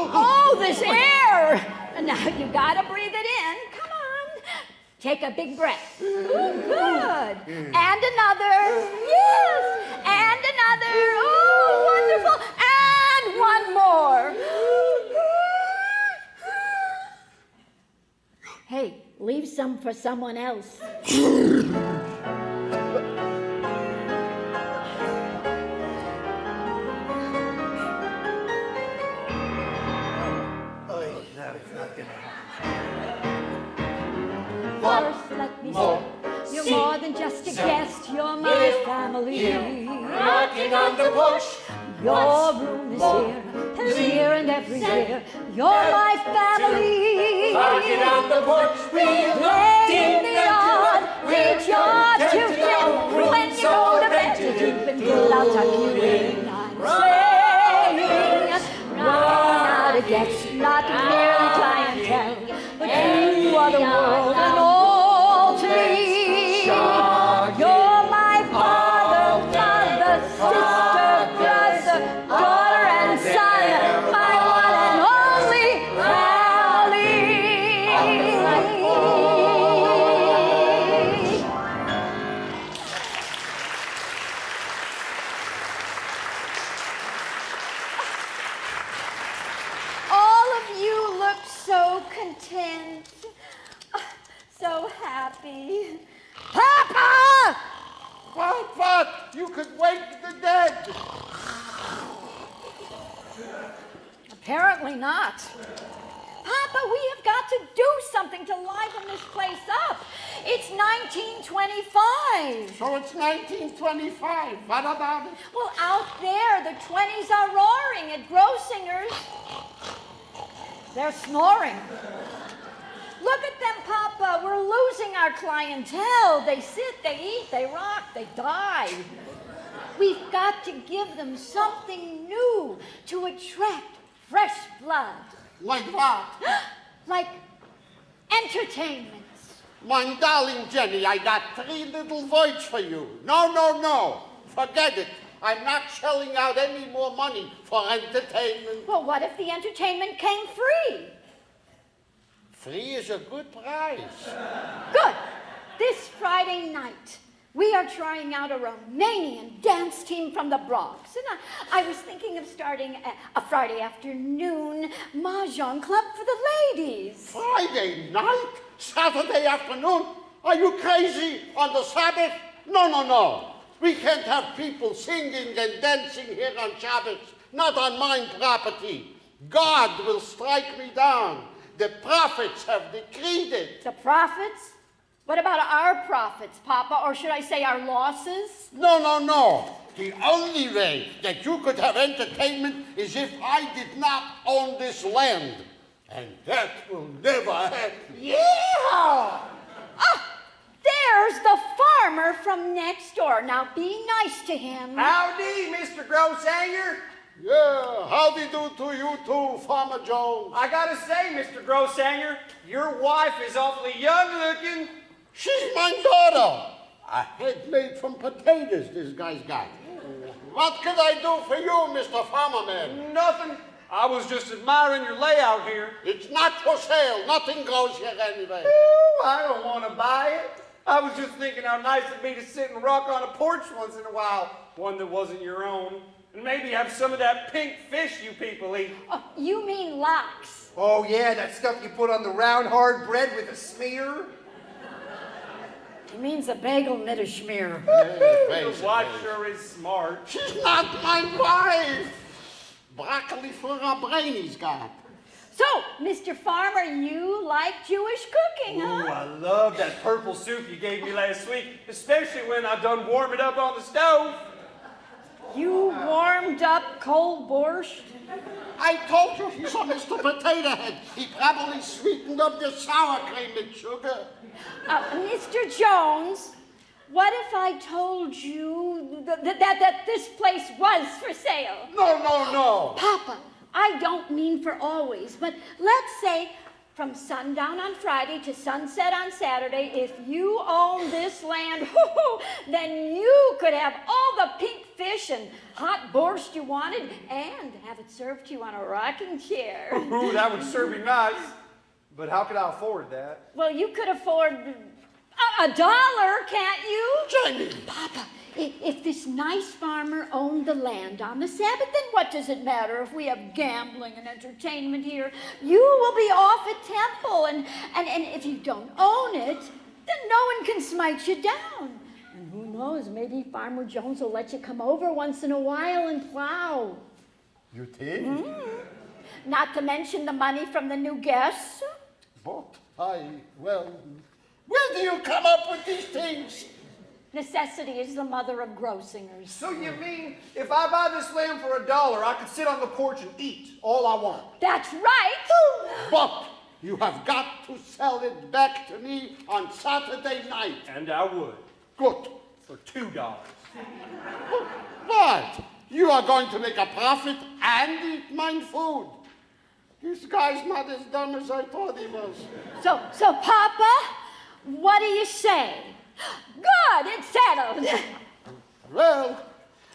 Oh, this air. Now you gotta breathe it in. Come on. Take a big breath. Ooh, good. And another. Yes. And another. Oh, wonderful. And one more. Hey, leave some for someone else. First, let me say, you're more than just a guest, you're my family. Knocking on the porch. Your room is here and every year. You're my family. Knocking on the porch. Play in the yard, reach your too thin. When you go to bed, if you've been good, I'll tuck you in. I'm saying, not a guest, not merely clientele, but you are the world and all to me. You're my father, mother, sister, brother, daughter, and son, my one and only family. All of you look so content, so happy. Papa! What? You could wake the dead. Apparently not. Papa, we have got to do something to liven this place up. It's 1925. So it's 1925. What about it? Well, out there, the 20s are roaring at Grossinger's. They're snoring. Look at them, Papa. We're losing our clientele. They sit, they eat, they rock, they die. We've got to give them something new to attract fresh blood. Like what? Like entertainments. My darling Jenny, I got 3 little words for you. No. Forget it. I'm not shelling out any more money for entertainment. Well, what if the entertainment came free? Free is a good price. Good. This Friday night, we are trying out a Romanian dance team from the Bronx. And I was thinking of starting a Friday afternoon mahjong club for the ladies. Friday night? Saturday afternoon? Are you crazy? On the Sabbath? No. We can't have people singing and dancing here on Sabbath. Not on mine property. God will strike me down. The prophets have decreed it. The prophets? What about our profits, Papa? Or should I say our losses? No, no, no. The only way that you could have entertainment is if I did not own this land. And that will never happen. Yeah! Ah, there's the farmer from next door. Now be nice to him. Howdy, Mr. Grossanger. Yeah, howdy do to you too, Farmer Jones. I gotta say, Mr. Grossanger, your wife is awfully young looking. She's my daughter. A head made from potatoes this guy's got. What can I do for you, Mr. Farmerman? Nothing. I was just admiring your layout here. It's not for sale. Nothing goes here anyway. Ooh, I don't want to buy it. I was just thinking how nice it'd be to sit and rock on a porch once in a while, one that wasn't your own, and maybe have some of that pink fish you people eat. Oh, you mean lox. Oh, yeah, that stuff you put on the round, hard bread with a smear. It means a bagel knit a schmear. Your wife sure is smart. She's not my wife. Broccoli for a brain he's got. So, Mr. Farmer, you like Jewish cooking, Ooh, huh? I love that purple soup you gave me last week, especially when I done warm it up on the stove. You warmed up cold borscht? I told you he's a Mr. Potato Head. He probably sweetened up the sour cream with sugar. Mr. Jones, what if I told you that this place was for sale? No, no, no. Papa, I don't mean for always, but let's say from sundown on Friday to sunset on Saturday, if you own this land, then you could have all the pink fish and hot borscht you wanted and have it served to you on a rocking chair. Ooh, that would sure be nice. But how could I afford that? Well, you could afford $1, can't you? Jamie. Papa, if this nice farmer owned the land on the Sabbath, then what does it matter if we have gambling and entertainment here? You will be off at temple, and if you don't own it, then no one can smite you down. And who knows, maybe Farmer Jones will let you come over once in a while and plow. You did? Not to mention the money from the new guests. But where do you come up with these things? Necessity is the mother of Grossingers. So you mean if I buy this land for $1, I could sit on the porch and eat all I want? That's right. But you have got to sell it back to me on Saturday night. And I would. Good. For $2. What? You are going to make a profit and eat mine food. This guy's not as dumb as I thought he was. So Papa, what do you say? Good, it's settled. Well,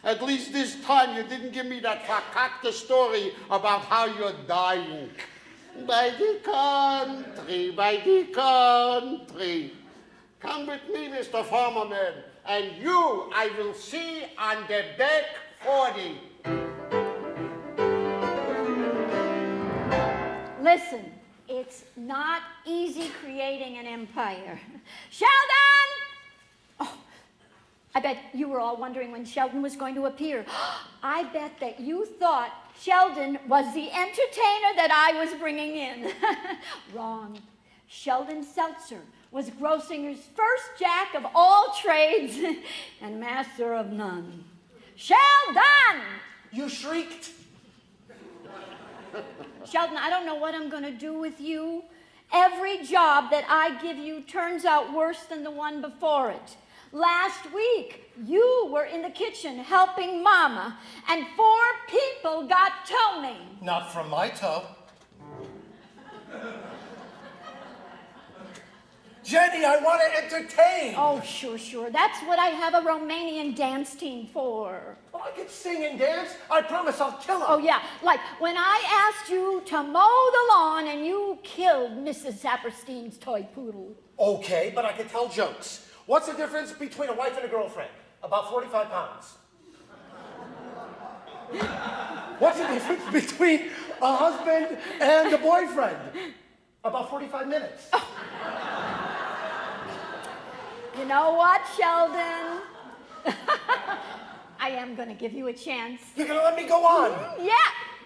at least this time you didn't give me that fakakta story about how you're dying. By the country. Come with me, Mr. Farmerman, and you I will see on the back 40. Listen, it's not easy creating an empire. Sheldon! Oh, I bet you were all wondering when Sheldon was going to appear. I bet that you thought Sheldon was the entertainer that I was bringing in. Wrong. Sheldon Seltzer was Grossinger's first jack of all trades and master of none. Sheldon! You shrieked. Sheldon, I don't know what I'm going to do with you. Every job that I give you turns out worse than the one before it. Last week, you were in the kitchen helping Mama, and 4 people got toning. Not from my toe. Jenny, I want to entertain. Oh, sure. That's what I have a Romanian dance team for. Well, I could sing and dance. I promise I'll kill him. Oh, yeah, like when I asked you to mow the lawn and you killed Mrs. Saperstein's toy poodle. Okay, but I can tell jokes. What's the difference between a wife and a girlfriend? About 45 pounds. What's the difference between a husband and a boyfriend? About 45 minutes. You know what, Sheldon? I am going to give you a chance. You're going to let me go on? Yeah,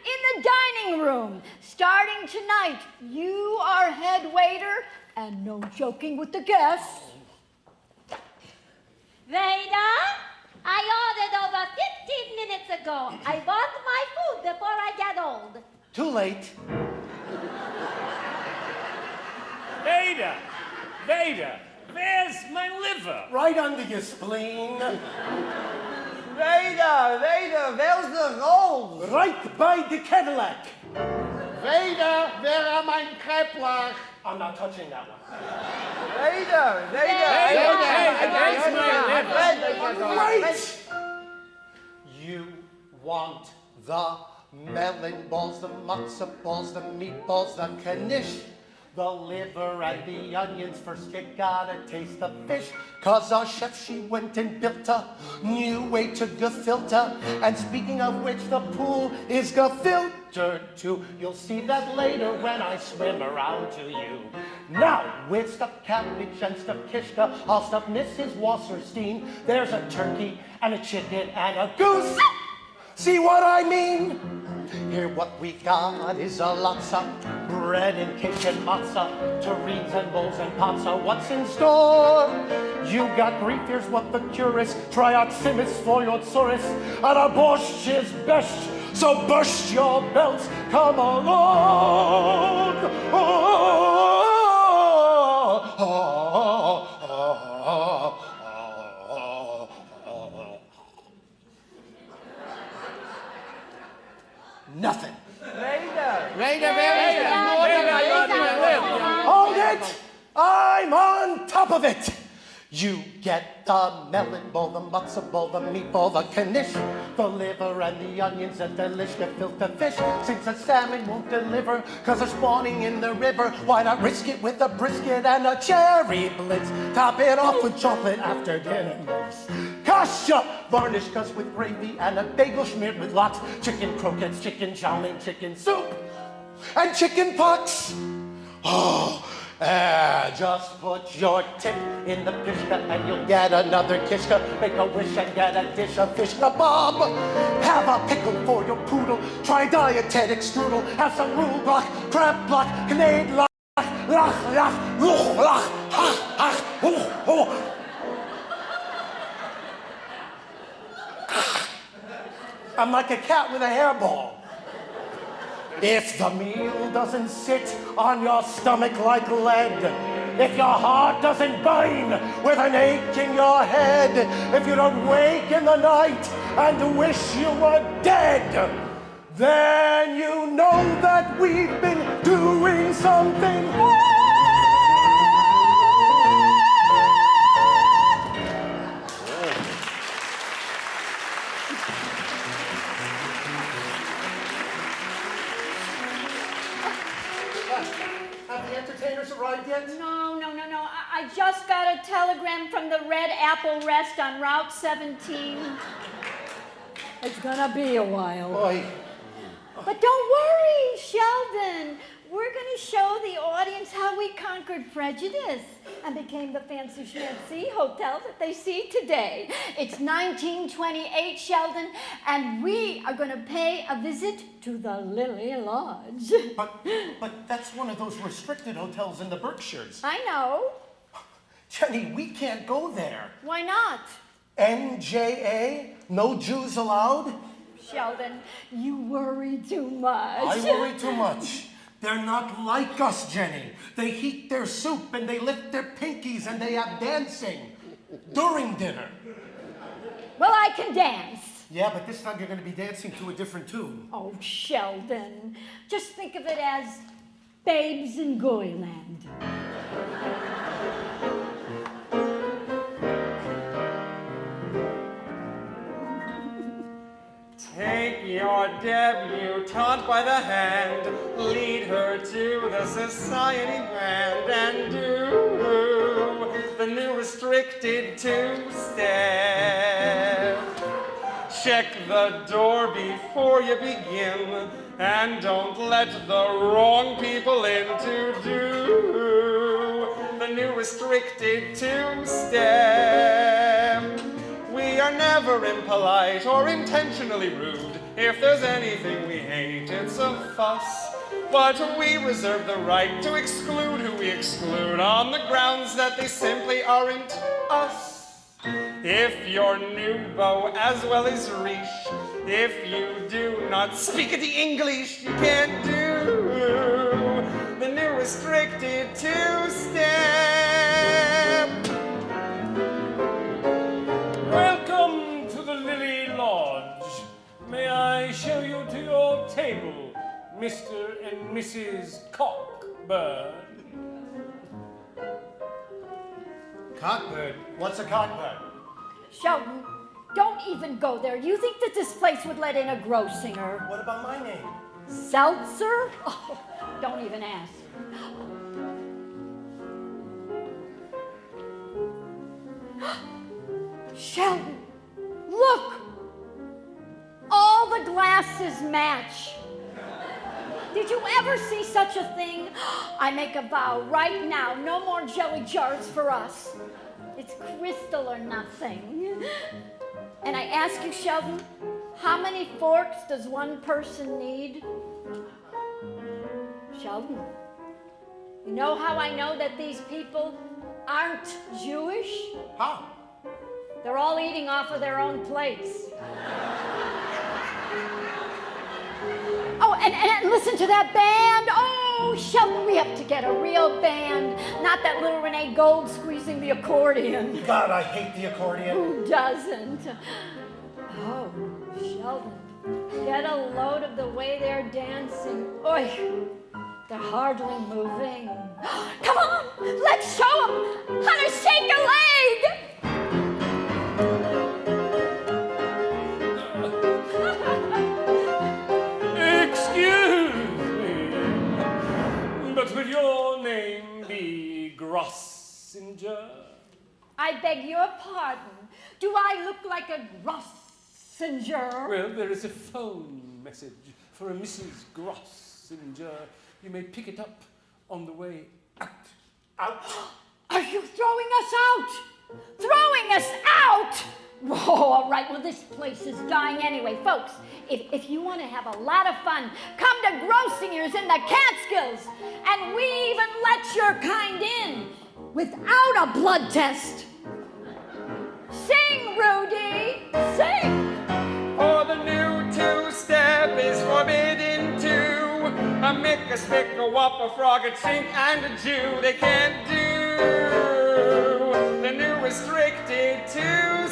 in the dining room. Starting tonight, you are head waiter, and no joking with the guests. Veda, I ordered over 15 minutes ago. I want my food before I get old. Too late. Veda, Veda, where's my liver? Right under your spleen. Veda, where's the gold? Right by the Cadillac. Vader, where are mein Kreplach? I'm not touching that one. Veda, Wait! You want the melon balls, the matzo balls, the meatballs, the knish, the liver and the onions. First you gotta taste the fish, 'cause our chef, she went and built a new way to gefilte. And speaking of which, the pool is gefiltered too. You'll see that later when I swim around to you. Now, with stuffed cabbage and stuffed kishka, I'll stuff Mrs. Wasserstein. There's a turkey and a chicken and a goose. See what I mean? Here what we got is a lots of bread and cake and matzah, terrines and bowls and pizza. What's in store? You got grief, here's what the cure is. Trioximis for your tsuris, and a borscht is best. So burst your belts, come along. Nothing. Hold it! I'm on top of it! You get the melon bowl, the matzo ball, the meatball, the knish, the liver and the onions, and delish gefilte fish. Since the salmon won't deliver, 'cause they're spawning in the river, why not risk it with a brisket and a cherry blitz? Top it off with chocolate after dinner. Kasha! Varnish 'cause with gravy and a bagel smeared with lox, chicken croquettes, chicken chow mein, chicken soup, and chicken pox. Oh, just put your tip in the pishka and you'll get another kishka. Make a wish and get a dish of fish kebab. Have a pickle for your poodle. Try dietetic strudel. Have some rule block, crab block, canade lock, lach, lach, luch, lach, ha, ha, oh, oh. I'm like a cat with a hairball. If the meal doesn't sit on your stomach like lead, if your heart doesn't burn with an ache in your head, if you don't wake in the night and wish you were dead, then you know that we've been doing something. Have the entertainers arrived yet? No. I just got a telegram from the Red Apple Rest on Route 17. It's gonna be a while. Boy. But don't worry, Sheldon. We're gonna show the audience how we conquered prejudice and became the fancy schmancy hotel that they see today. It's 1928, Sheldon, and we are gonna pay a visit to the Lily Lodge. But that's one of those restricted hotels in the Berkshires. I know. Jenny, we can't go there. Why not? NJA? No Jews allowed? Sheldon, you worry too much. I worry too much. They're not like us, Jenny. They heat their soup and they lift their pinkies and they have dancing during dinner. Well, I can dance. Yeah, but this time you're going to be dancing to a different tune. Oh, Sheldon. Just think of it as Babes in Goyland. Take your debutante by the hand, lead her to the society band, and do the new restricted two-step. Check the door before you begin, and don't let the wrong people in to do the new restricted two-step. We are never impolite or intentionally rude. If there's anything we hate, it's a fuss. But we reserve the right to exclude who we exclude on the grounds that they simply aren't us. if your new beau as well as Riche, if you do not speak the English, you can't do the new restricted two-step. Welcome to the Lily Lodge. May I show you to your table, Mr. and Mrs. Cockburn? Cockbird? What's a cockbird? Sheldon, don't even go there. You think that this place would let in a Grossinger? What about my name? Seltzer? Oh, don't even ask. Sheldon, look! All the glasses match. Did you ever see such a thing? I make a vow right now, no more jelly jars for us. It's crystal or nothing. And I ask you, Sheldon, how many forks does one person need? Sheldon, you know how I know that these people aren't Jewish? How? They're all eating off of their own plates. Oh, and listen to that band. Oh, Sheldon, we have to get a real band. Not that little Renee Gold squeezing the accordion. God, I hate the accordion. Who doesn't? Oh, Sheldon, get a load of the way they're dancing. Oy, they're hardly moving. Come on, let's show them how to shake a leg. Excuse me, but would your name be Grossinger? I beg your pardon. Do I look like a Grossinger? Well, there is a phone message for a Mrs. Grossinger. You may pick it up on the way out. Out. Are you throwing us out? Throwing us out? Oh, all right. Well, this place is dying anyway. Folks, if you want to have a lot of fun, come to Grossinger's in the Catskills. And we even let your kind in without a blood test. Sing, Rudy, sing. For the new two-step is forbidden to make a spick, a whop, a frog, a chink, and a Jew. They can't do the new restricted two-step.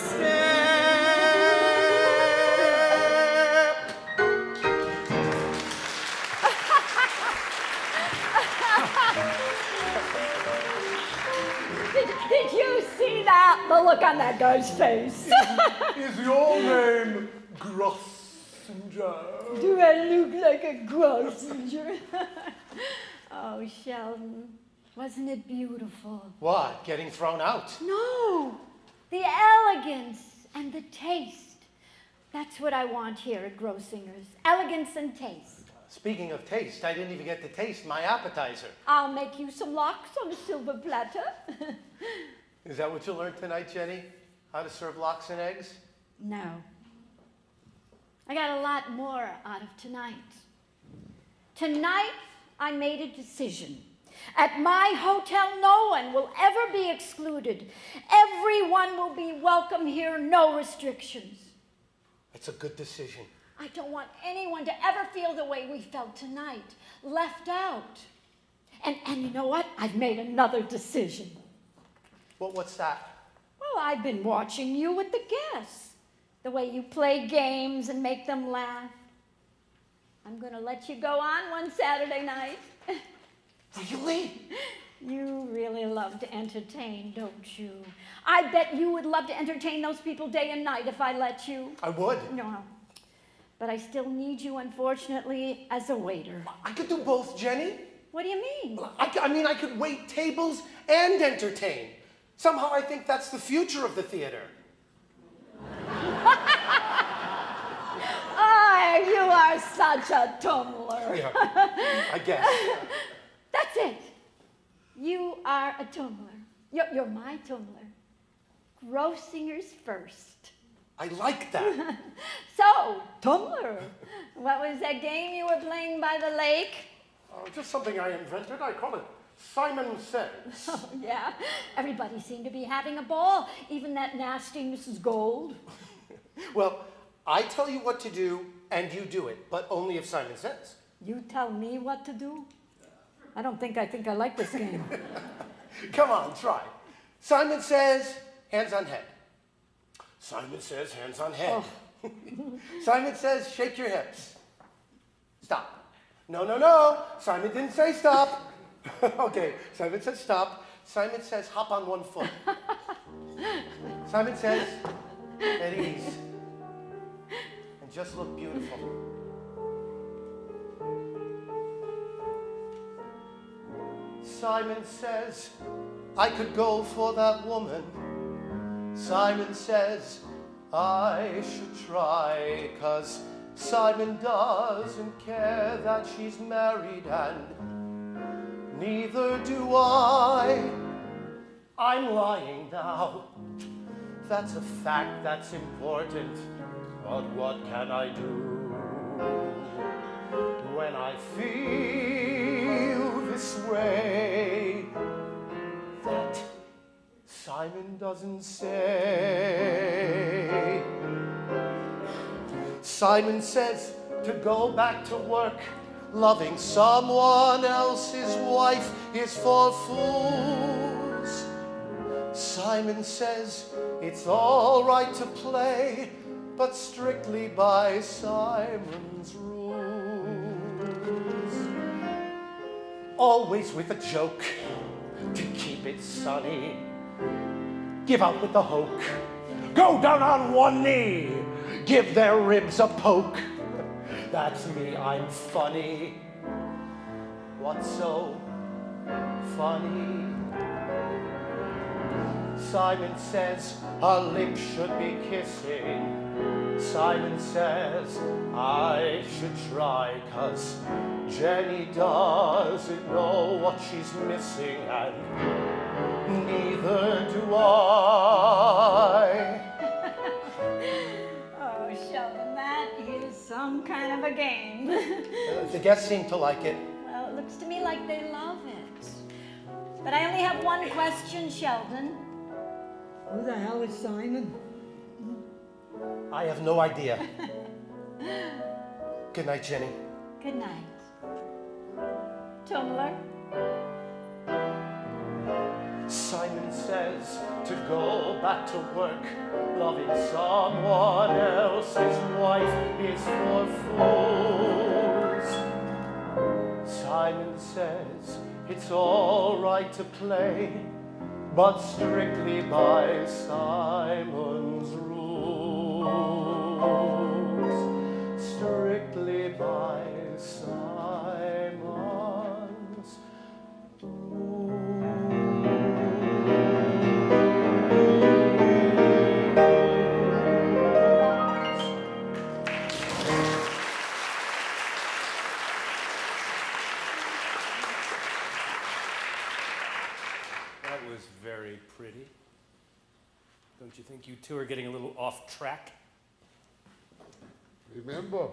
Did you see that? The look on that guy's face. Is your name Grossinger? Do I look like a Grossinger? Oh, Sheldon, wasn't it beautiful? What? Getting thrown out? No, the elegance and the taste. That's what I want here at Grossinger's. Elegance and taste. Speaking of taste, I didn't even get to taste my appetizer. I'll make you some lox on a silver platter. Is that what you learned tonight, Jenny? How to serve lox and eggs? No. I got a lot more out of tonight. Tonight, I made a decision. At my hotel, no one will ever be excluded. Everyone will be welcome here, no restrictions. It's a good decision. I don't want anyone to ever feel the way we felt tonight, left out. And you know what? I've made another decision. What's that? Well, I've been watching you with the guests. The way you play games and make them laugh. I'm going to let you go on one Saturday night. Really? You really love to entertain, don't you? I bet you would love to entertain those people day and night if I let you. I would. No. But I still need you, unfortunately, as a waiter. I could do both, Jenny. What do you mean? I could wait tables and entertain. Somehow I think that's the future of the theater. Oh, you are such a tumbler. Yeah, I guess. That's it. You are a tumbler. You're my tumbler. Grossinger's first. I like that. So, tumbler, what was that game you were playing by the lake? Oh, just something I invented. I call it Simon Says. Oh, yeah. Everybody seemed to be having a ball, even that nasty Mrs. Gold. Well, I tell you what to do, and you do it, but only if Simon says. You tell me what to do? I think I like this game. Come on, try. Simon says, hands on head. Simon says, hands on head. Oh. Simon says, shake your hips. Stop. No. Simon didn't say stop. Okay, Simon says stop. Simon says, hop on one foot. Simon says, at ease. And just look beautiful. Simon says, I could go for that woman. Simon says, I should try, 'cause Simon doesn't care that she's married, and neither do I. I'm lying now. That's a fact that's important, but what can I do when I feel this way that Simon doesn't say? Simon says to go back to work. Loving someone else's wife is for fools. Simon says it's all right to play, but strictly by Simon's rules. Always with a joke to keep it sunny. Give out with the hoke. Go down on one knee. Give their ribs a poke. That's me, I'm funny. What's so funny? Simon says a lip should be kissing. Simon says I should try, 'cause Jenny doesn't know what she's missing, and neither do I. Oh, Sheldon, that is some kind of a game. The guests seem to like it. Well, it looks to me like they love it. But I only have one question, Sheldon. Who the hell is Simon? I have no idea. Good night, Jenny. Good night. Tumblr. Simon says to go back to work. Loving someone else's wife is for fools. Simon says it's all right to play, but strictly by Simon's rules. Strictly by Simon's rules. That was very pretty. Don't you think you two are getting a little off track? Remember,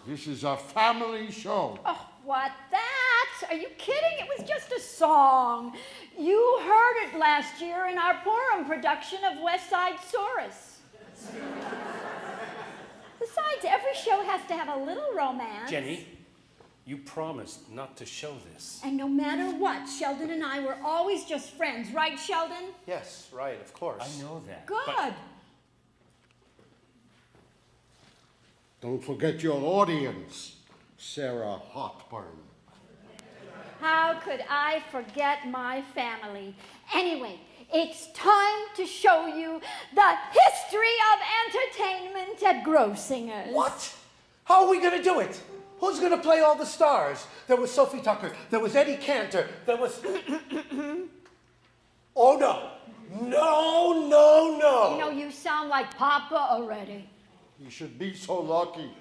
this is a family show. Oh, what? That? Are you kidding? It was just a song. You heard it last year in our Purim production of West Side Saurus. Besides, every show has to have a little romance. Jenny, you promised not to show this. And no matter what, Sheldon and I were always just friends, right, Sheldon? Yes, right, of course. I know that. Good. but- Don't forget your audience, Sarah Hotburn. How could I forget my family? Anyway, it's time to show you the history of entertainment at Grossingers. What? How are we going to do it? Who's going to play all the stars? There was Sophie Tucker. There was Eddie Cantor. There was... Oh, no. No, no, no. You know, you sound like Papa already. You should be so lucky.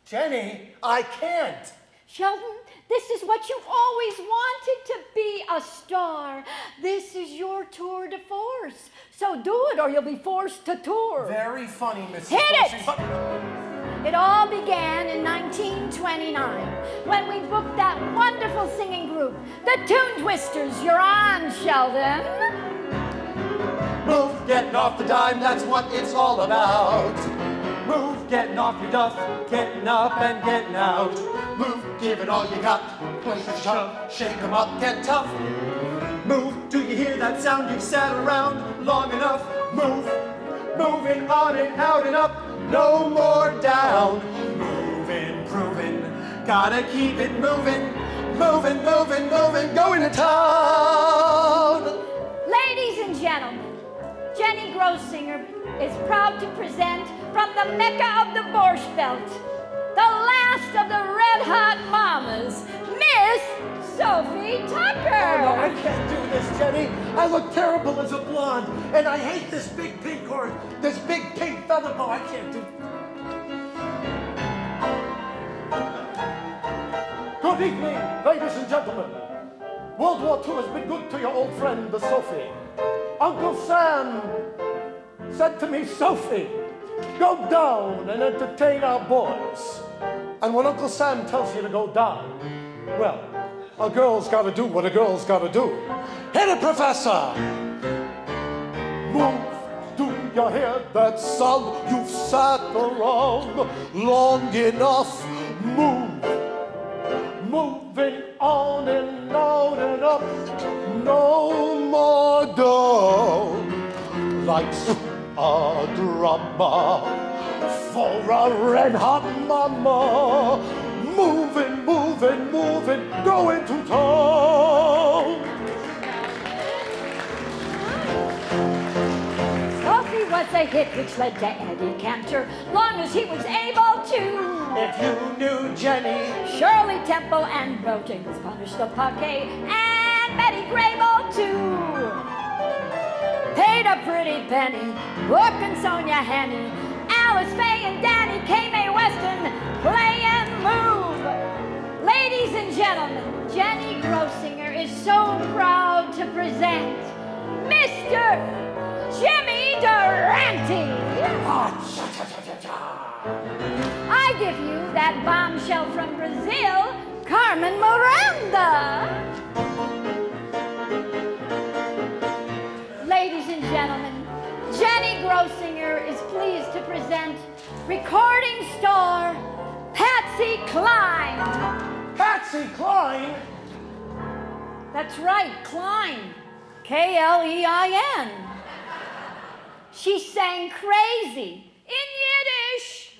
Jenny, I can't. Sheldon, this is what you've always wanted to be, a star. This is your tour de force. So do it or you'll be forced to tour. Very funny, Mrs. Hit it! Wilson, but- It all began in 1929 when we booked that wonderful singing group, the Tune Twisters. You're on, Sheldon. Move, getting off the dime, that's what it's all about. Move, getting off your duff, getting up and getting out. Move, give it all you got, place to shove, shake 'em up, get tough. Move, do you hear that sound? You've sat around long enough. Move, moving on and out and up, no more down. Moving, proving, gotta keep it moving. Moving, moving, moving, going to town. Ladies and gentlemen, Jenny Grossinger is proud to present from the Mecca of the Borscht Belt, the last of the Red Hot Mamas, Miss Sophie Tucker. Oh, no, I can't do this, Jenny. I look terrible as a blonde, and I hate this big pink feather boa. I can't do. Good evening, ladies and gentlemen. World War II has been good to your old friend, the Sophie. Uncle Sam said to me, Sophie, go down and entertain our boys. And when Uncle Sam tells you to go down, well, a girl's got to do what a girl's got to do. Hit it, Professor! Move, do you hear that sound? You've sat around long enough. Move, moving on and out and up. No more down. Life's a drama for a red hot mama. Moving, moving, moving, going to town. Sophie was a hit which led to Eddie Cantor, long as he was able to. If you knew Jenny, Shirley Temple and Bojangles Punish the Pocket, and Betty Grable too. Paid a pretty penny, Brooke and Sonia Hannay, Alice Faye and Danny K. Mae Weston, play and move. Ladies and gentlemen, Jenny Grossinger is so proud to present Mr. Jimmy Durante. I give you that bombshell from Brazil, Carmen Miranda. Ladies and gentlemen, Jenny Grossinger is pleased to present recording star Patsy Cline. Patsy Cline. That's right, Klein. K-L-E-I-N. She sang Crazy in Yiddish.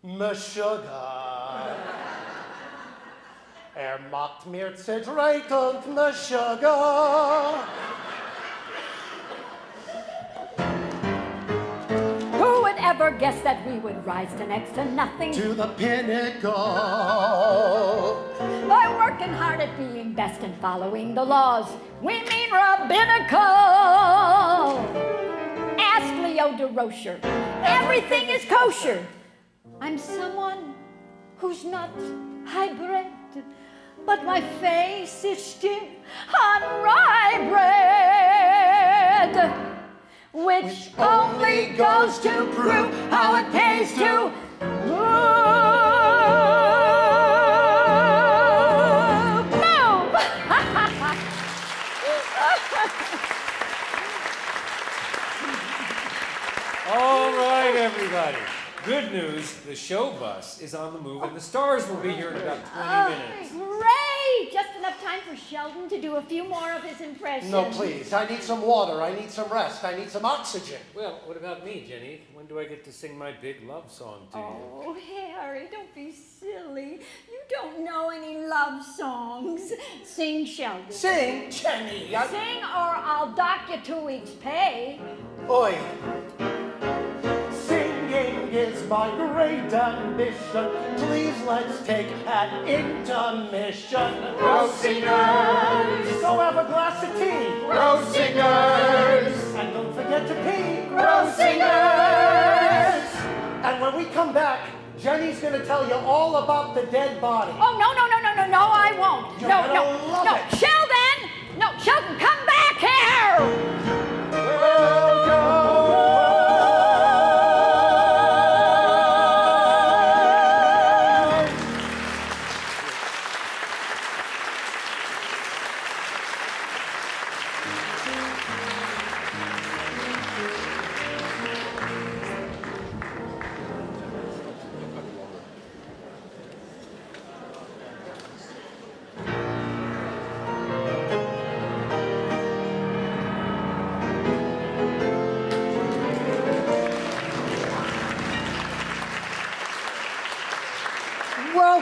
Me Sugar. Macht mir zerdreht und me Sugar. Who would ever guess that we would rise to next to nothing? To the pinnacle. By working hard at being best and following the laws, we mean rabbinical. Ask Leo DeRocher. Everything is kosher. I'm someone who's not hybrid, but my face is still on rye bread, which only goes to prove how it pays to move. All right, everybody. Good news, the show bus is on the move and the stars will be here in about 20 minutes. Great! Just enough time for Sheldon to do a few more of his impressions. No, please. I need some water. I need some rest. I need some oxygen. Well, what about me, Jenny? When do I get to sing my big love song to you? Oh, Harry, don't be silly. You don't know any love songs. Sing, Sheldon. Sing, Jenny. Sing or I'll dock you 2 weeks' pay. Oi. Singing is my great ambition. Please let's take an intermission. Row singers, So have a glass of tea. row singers, And don't forget to pee. row singers. And when we come back, Jenny's gonna tell you all about the dead body. Oh, no, I won't. You're No, gonna love it. Sheldon! No, Sheldon, come back here! Welcome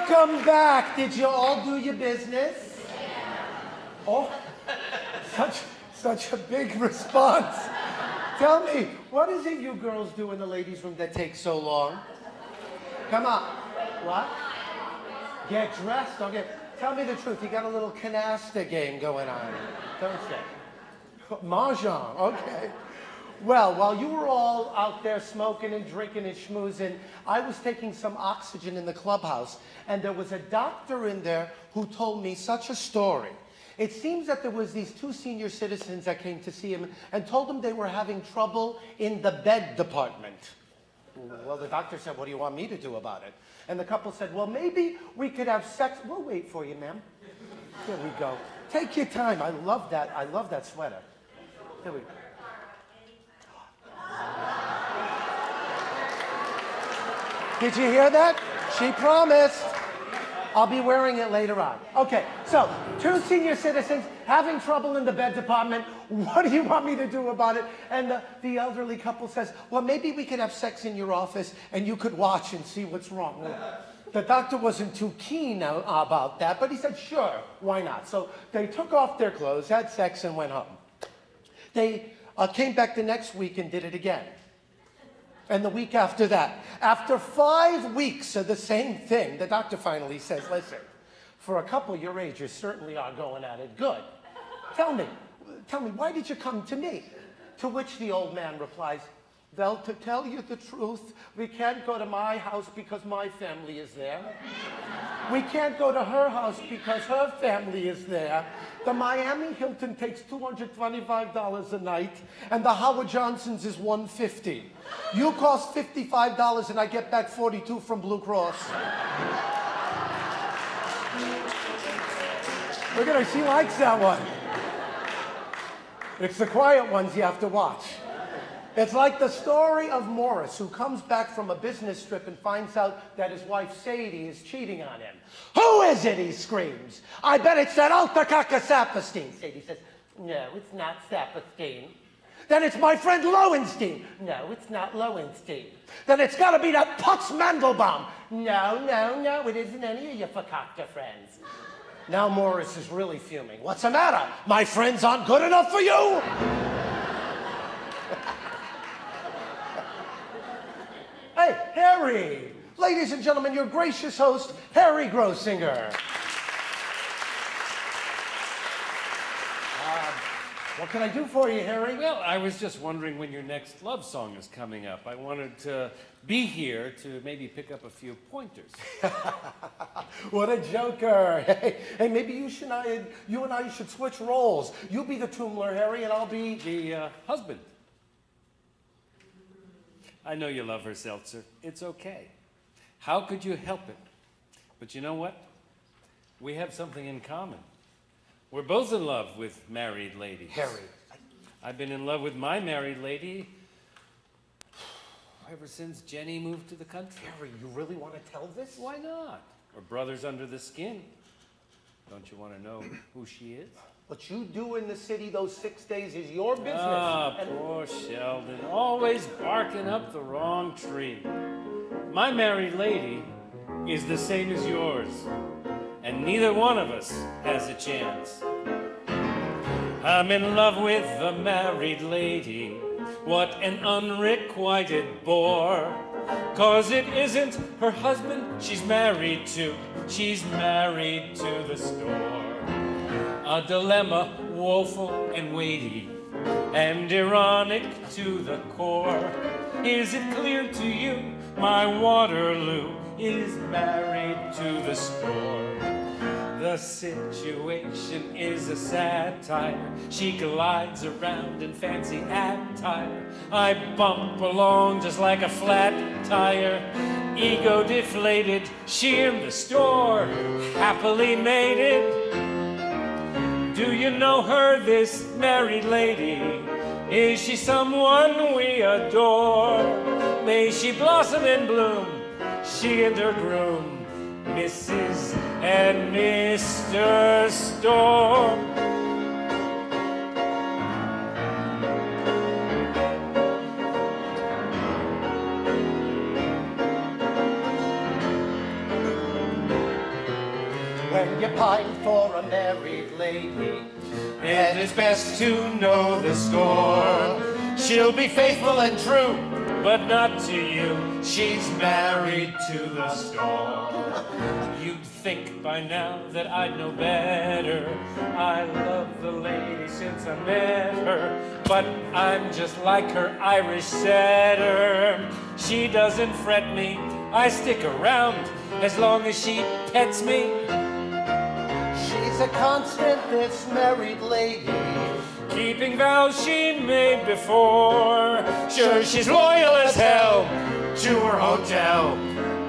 Welcome back. Did you all do your business? Oh, such a big response. Tell me, what is it you girls do in the ladies' room that takes so long? Come on. What? Get dressed? Okay. Tell me the truth. You got a little canasta game going on, don't you? Mahjong. Okay. Well, while you were all out there smoking and drinking and schmoozing, I was taking some oxygen in the clubhouse, and there was a doctor in there who told me such a story. It seems that there was these 2 senior citizens that came to see him and told him they were having trouble in the bed department. Well, the doctor said, what do you want me to do about it? And the couple said, well, maybe we could have sex. We'll wait for you, ma'am. Here we go. Take your time. I love that sweater. Here we go. Did you hear that? She promised. I'll be wearing it later on. Okay, so 2 senior citizens having trouble in the bed department. What do you want me to do about it? And the elderly couple says, well, maybe we could have sex in your office and you could watch and see what's wrong. Well, the doctor wasn't too keen about that, but he said, sure, why not? So they took off their clothes, had sex, and went home. They came back the next week and did it again. And the week after that. After 5 weeks of the same thing, the doctor finally says, listen, for a couple your age, you certainly are going at it good. Tell me, why did you come to me? To which the old man replies, well, to tell you the truth, we can't go to my house because my family is there. We can't go to her house because her family is there. The Miami Hilton takes $225 a night, and the Howard Johnson's is $150. You cost $55, and I get back $42 from Blue Cross. Look at her, she likes that one. It's the quiet ones you have to watch. It's like the story of Morris, who comes back from a business trip and finds out that his wife Sadie is cheating on him. Who is it? He screams. I bet it's that Altakaka Saperstein. Sadie says, no, it's not Saperstein. Then it's my friend Lowenstein. No, it's not Lowenstein. Then it's got to be that Putz Mandelbaum. No, it isn't any of your fakakta friends. Now Morris is really fuming. What's the matter? My friends aren't good enough for you? Hey, Harry! Ladies and gentlemen, your gracious host, Harry Grossinger. What can I do for you, Harry? Well, I was just wondering when your next love song is coming up. I wanted to be here to maybe pick up a few pointers. What a joker. Hey, maybe you and I should switch roles. You be the Toomler, Harry, and I'll be The husband. I know you love her, Seltzer. It's okay. How could you help it? But you know what? We have something in common. We're both in love with married ladies. Harry. I've been in love with my married lady ever since Jenny moved to the country. Harry, you really want to tell this? Why not? We're brothers under the skin. Don't you want to know who she is? What you do in the city those 6 days is your business. Ah, poor Sheldon, always barking up the wrong tree. My married lady is the same as yours, and neither one of us has a chance. I'm in love with the married lady. What an unrequited bore. 'Cause it isn't her husband she's married to. She's married to the store. A dilemma woeful and weighty, and ironic to the core. Is it clear to you my Waterloo is married to the store? The situation is a satire. She glides around in fancy attire. I bump along just like a flat tire. Ego deflated, she in the store, happily mated. Do you know her, this married lady? Is she someone we adore? May she blossom and bloom, she and her groom, Mrs. and Mr. Storm. When you pine for a married lady, And it's best to know the score. She'll be faithful and true, but not to you. she's married to the store. You'd think by now that I'd know better. I love the lady since I met her, but I'm just like her Irish setter. She doesn't fret me, I stick around as long as she pets me. she's a constant, this married lady. Keeping vows she made before. Sure, she's loyal as hell To her hotel,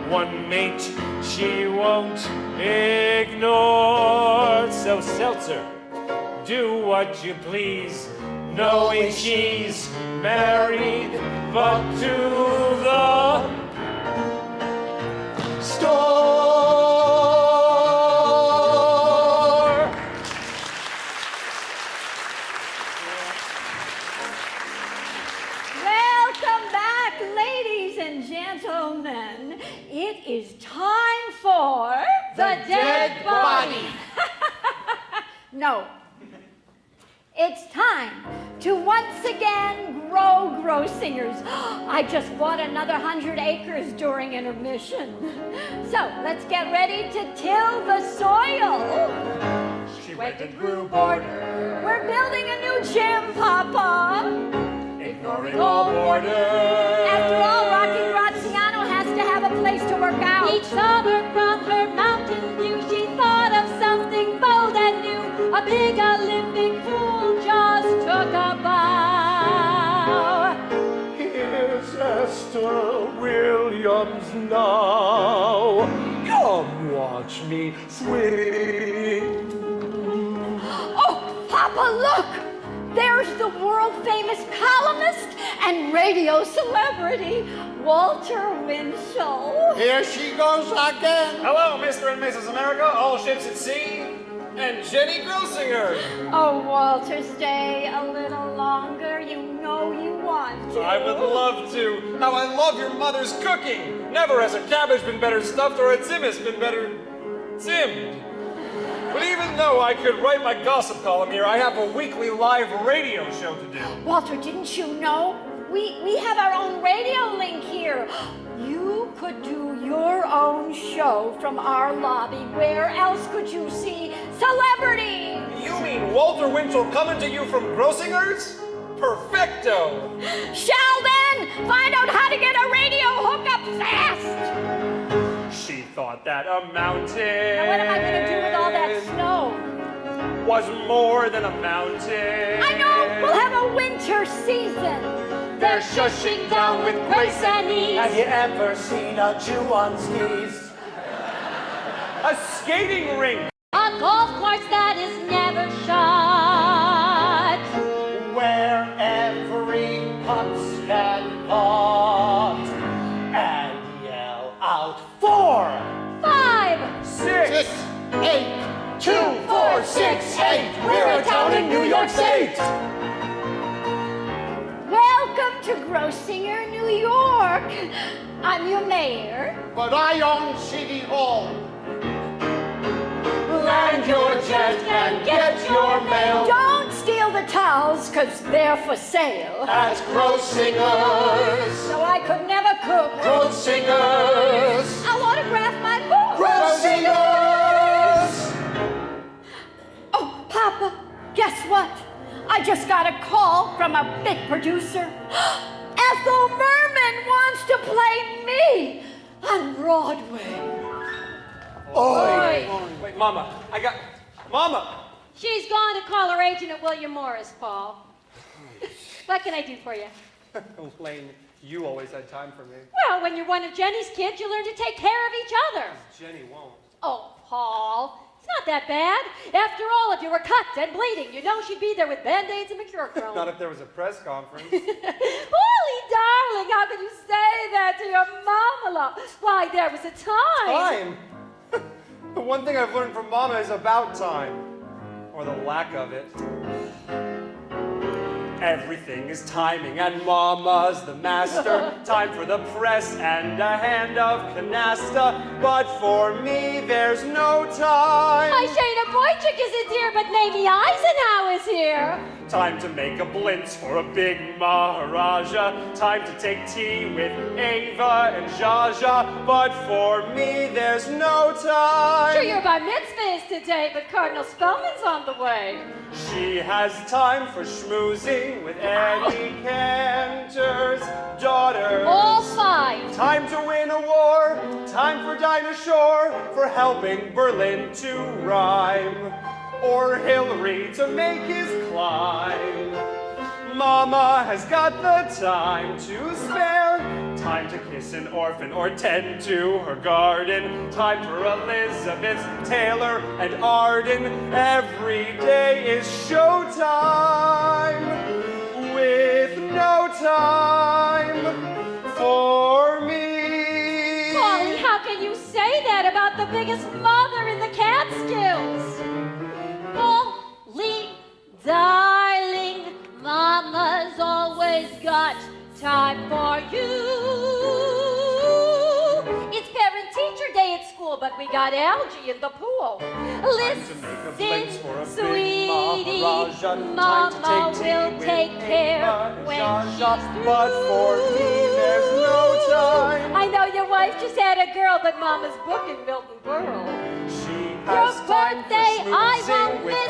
one mate she won't ignore. So Seltzer, do what you please, knowing she's married, but to the Store. Welcome back, ladies and gentlemen. It is time for The Dead Body. No. It's time to once again grow singers. I just bought another 100 acres during intermission. So let's get ready to till the soil. She went and grew border, We're building a new gym, Papa. ignoring all borders. After all, Rocky Graziano has to have a place to work out. Each summer from her mountain view, she thought of something bold and new. A big Olympic pool just took a bow. Here's Esther Williams now. Come watch me swing. Oh, Papa, look! There's the world-famous columnist and radio celebrity, Walter Winchell. Here she goes again. Hello, Mr. and Mrs. America, all ships at sea, and Jenny Grosinger. Oh, Walter, stay a little longer. You know you want to. I would love to. How I love your mother's cooking. Never has a cabbage been better stuffed or a tzimmis been better timmed. But even though I could write my gossip column here, I have a weekly live radio show to do. Walter, didn't you know? We have our own radio link here. You could do your own show from our lobby. Where else could you see celebrities? You mean Walter Winchell coming to you from Grosinger's? Perfecto! Sheldon, find out how to get a radio hookup fast. She thought that a mountain Now what am I going to do with all that snow? was more than a mountain. I know, we'll have a winter season. They're shushing down with grace and ease. Have you ever seen a Jew on skis? A skating rink. A golf course that is never shut. Where every putt's can putt and yell out 4, 5, 6, 8, 2, 4, 6, 8. We're a town in New York State. Welcome to Grosinger, New York. I'm your mayor. But I own City Hall. Land your jet and get your mail Don't steal the towels, because they're for sale. at Grossinger's. So I could never cook. Grossinger's. I'll autograph my book. Grossinger's. Oh, Papa, guess what? I just got a call from a big producer. Ethel Merman wants to play me on Broadway. Oi. Wait, Mama, Mama! She's gone to call her agent at William Morris, Paul. What can I do for you? Elaine, you always had time for me. Well, when you're one of Jenny's kids, you learn to take care of each other. Jenny won't. Oh, Paul, it's not that bad. After all, if you were cut and bleeding, you know she'd be there with Band-Aids and mercurochrome. Not if there was a press conference. Polly, darling, how can you say that to your mama, love? Why, there was a time. Time? The one thing I've learned from Mama is about time. Or the lack of it. Everything is timing and Mama's the master. Time for the press and a hand of canasta. But for me, there's no time. My Shayna Boychuk isn't here, but Mamie Eisenhower is here. Time to make a blintz for a big Maharaja. Time to take tea with Ava and Jaja. But for me, there's no time. Sure, your bar mitzvah is today, but Cardinal Spellman's on the way. She has time for schmoozing with Eddie Cantor's daughters. All fine. Time to win a war. Time for Dinah Shore for helping Berlin to rhyme. Or Hillary to make his climb. Mama has got the time to spare. Time to kiss an orphan or tend to her garden. Time for Elizabeth Taylor and Arden. Every day is showtime with no time for me. Polly, how can you say that about the biggest mother in the Catskills? Polly, darling, Mama's always got time for you. It's parent-teacher day at school, but we got algae in the pool. Listen, sweetie, Mama will take care when she's through. But for me, there's no time. I know your wife just had a girl, but Mama's booking Milton Berle. Your birthday I will miss,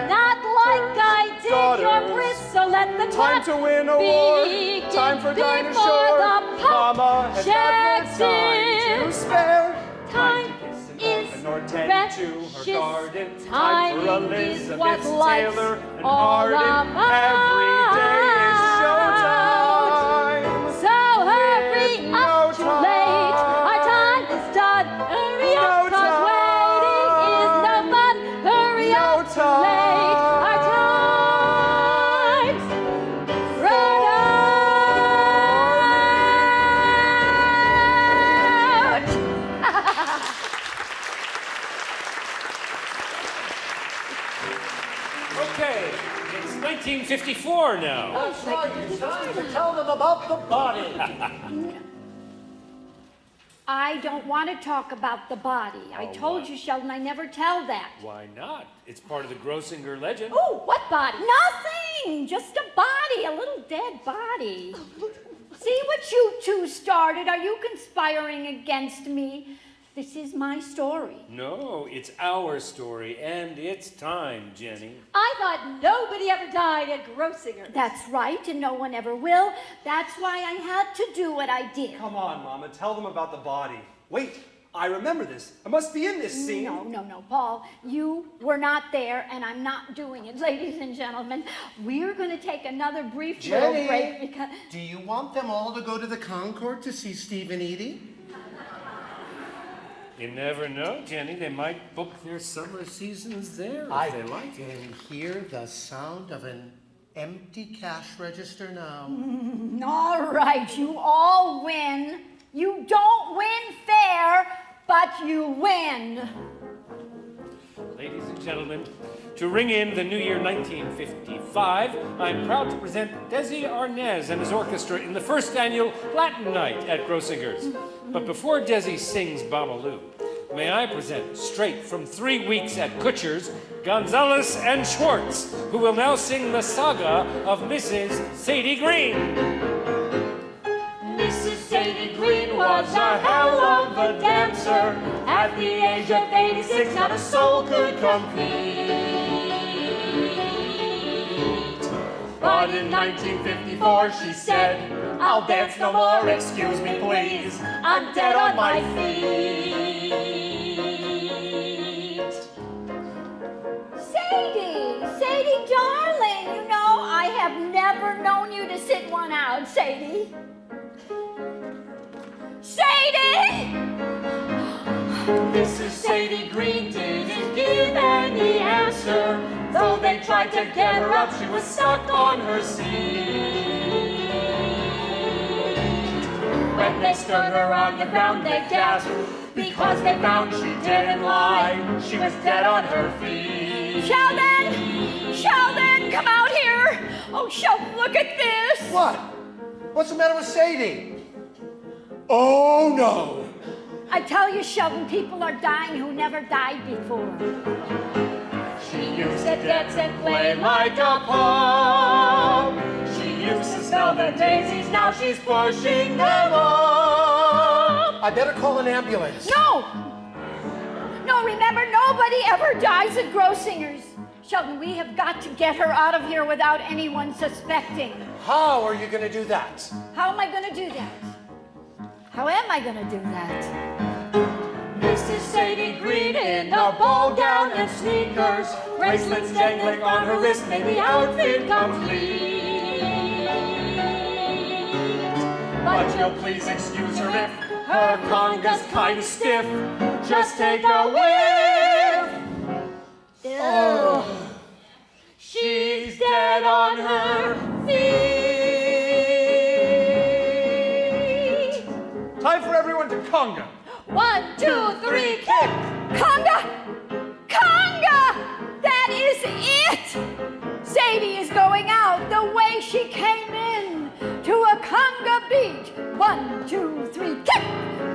not like I did your bris, so let the time to win a war, time for Dinah Shore. Mama has got no time to spare. Time to kiss an is orphan or tend to her precious. garden. Time Time for is Elizabeth what life's Taylor and all Arden. Every day is showtime. So hurry With up, no too late. Our time is done. Hurry up, 'cause waiting is no fun. Hurry up, too late. Our time's run out. Okay, it's 1954 now. That's right, it's time to tell them about the body. I don't want to talk about the body. I told you, Sheldon, I never tell that. Why not? It's part of the Grossinger legend. Oh, what body? Nothing! Just a body, a little dead body. See what you two started? Are you conspiring against me? This is my story. No, it's our story, and it's time, Jenny. I thought nobody ever died at Grossinger. That's right, and no one ever will. That's why I had to do what I did. Come on, Mama, tell them about the body. Wait, I remember this. I must be in this scene. No, Paul. You were not there, and I'm not doing it. Ladies and gentlemen, we're going to take another brief little break because... do you want them all to go to the Concord to see Steve and Edie? You never know, Jenny. They might book their summer seasons there if they like it. I can hear the sound of an empty cash register now. All right, you all win. You don't win fair, but you win. Ladies and gentlemen, to ring in the new year 1955, I'm proud to present Desi Arnaz and his orchestra in the first annual Latin Night at Grossinger's. But before Desi sings Babalu, may I present, straight from 3 weeks at Kutcher's, Gonzalez and Schwartz, who will now sing the saga of Mrs. Sadie Green. Mrs. Sadie Green was a hell of a dancer. At the age of 86, not a soul could compete. But in 1954, she said, I'll dance no more, excuse me please, I'm dead on my feet. Sadie, darling, you know, I have never known you to sit one out, Sadie. Sadie! Mrs. Sadie Green didn't give any answer. Though they tried to get her up, she was stuck on her seat. When they stood her on the ground, they gasped, because they found she didn't lie. She was dead on her feet. Sheldon, come out here. Oh, Sheldon, look at this. What? What's the matter with Sadie? Oh, no. I tell you, Sheldon, people are dying who never died before. She used to dance and play like a pop. She used to smell the daisies, now she's pushing them up. I better call an ambulance. No! No, remember, nobody ever dies at Grossinger's. Sheldon, we have got to get her out of here without anyone suspecting. How are you going to do that? How am I going to do that? How am I going to do that? Mrs. Sadie Green in a ball gown and sneakers, bracelets dangling on her wrist made the outfit complete. But you'll please excuse her if her conga's kind of stiff. Just take a whiff. Oh, she's dead on her feet. Time for everyone to conga. 1, 2, 3, kick! Conga! Conga! That is it! Sadie is going out the way she came in, to a conga beat. 1, 2, 3, kick!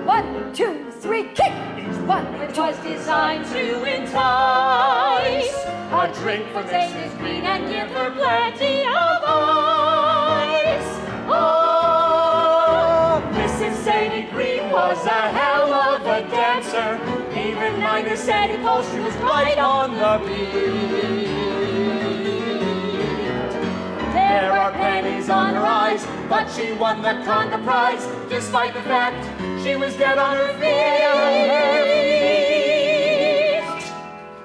1, 2, 3, kick! Each one it was designed to entice a drink from Mrs. Green and give her plenty of ice. Oh, Mrs. Sadie Green was a hell of a dancer. Even minus any pulse, she was right on the beat. There are pennies on her eyes, but she won the conga prize, despite the fact she was dead on her feet.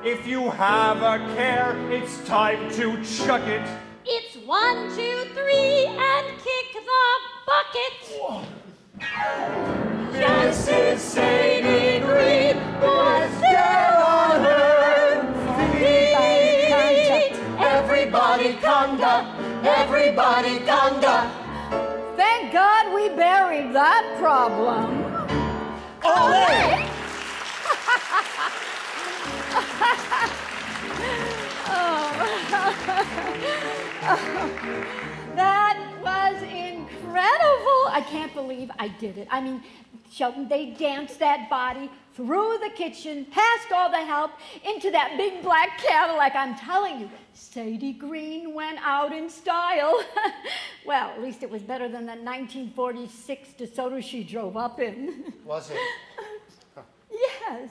If you have a care, it's time to chuck it. It's 1, 2, 3, and kick the bucket. Mrs. Sadie Green was dead on her feet. Everybody conga, everybody conga. Thank God we buried that problem. Olé! That was incredible. I can't believe I did it. I mean, Sheldon, they danced that body through the kitchen, past all the help, into that big black Cadillac. I'm telling you, Sadie Green went out in style. Well, at least it was better than the 1946 DeSoto she drove up in. Was it? Yes.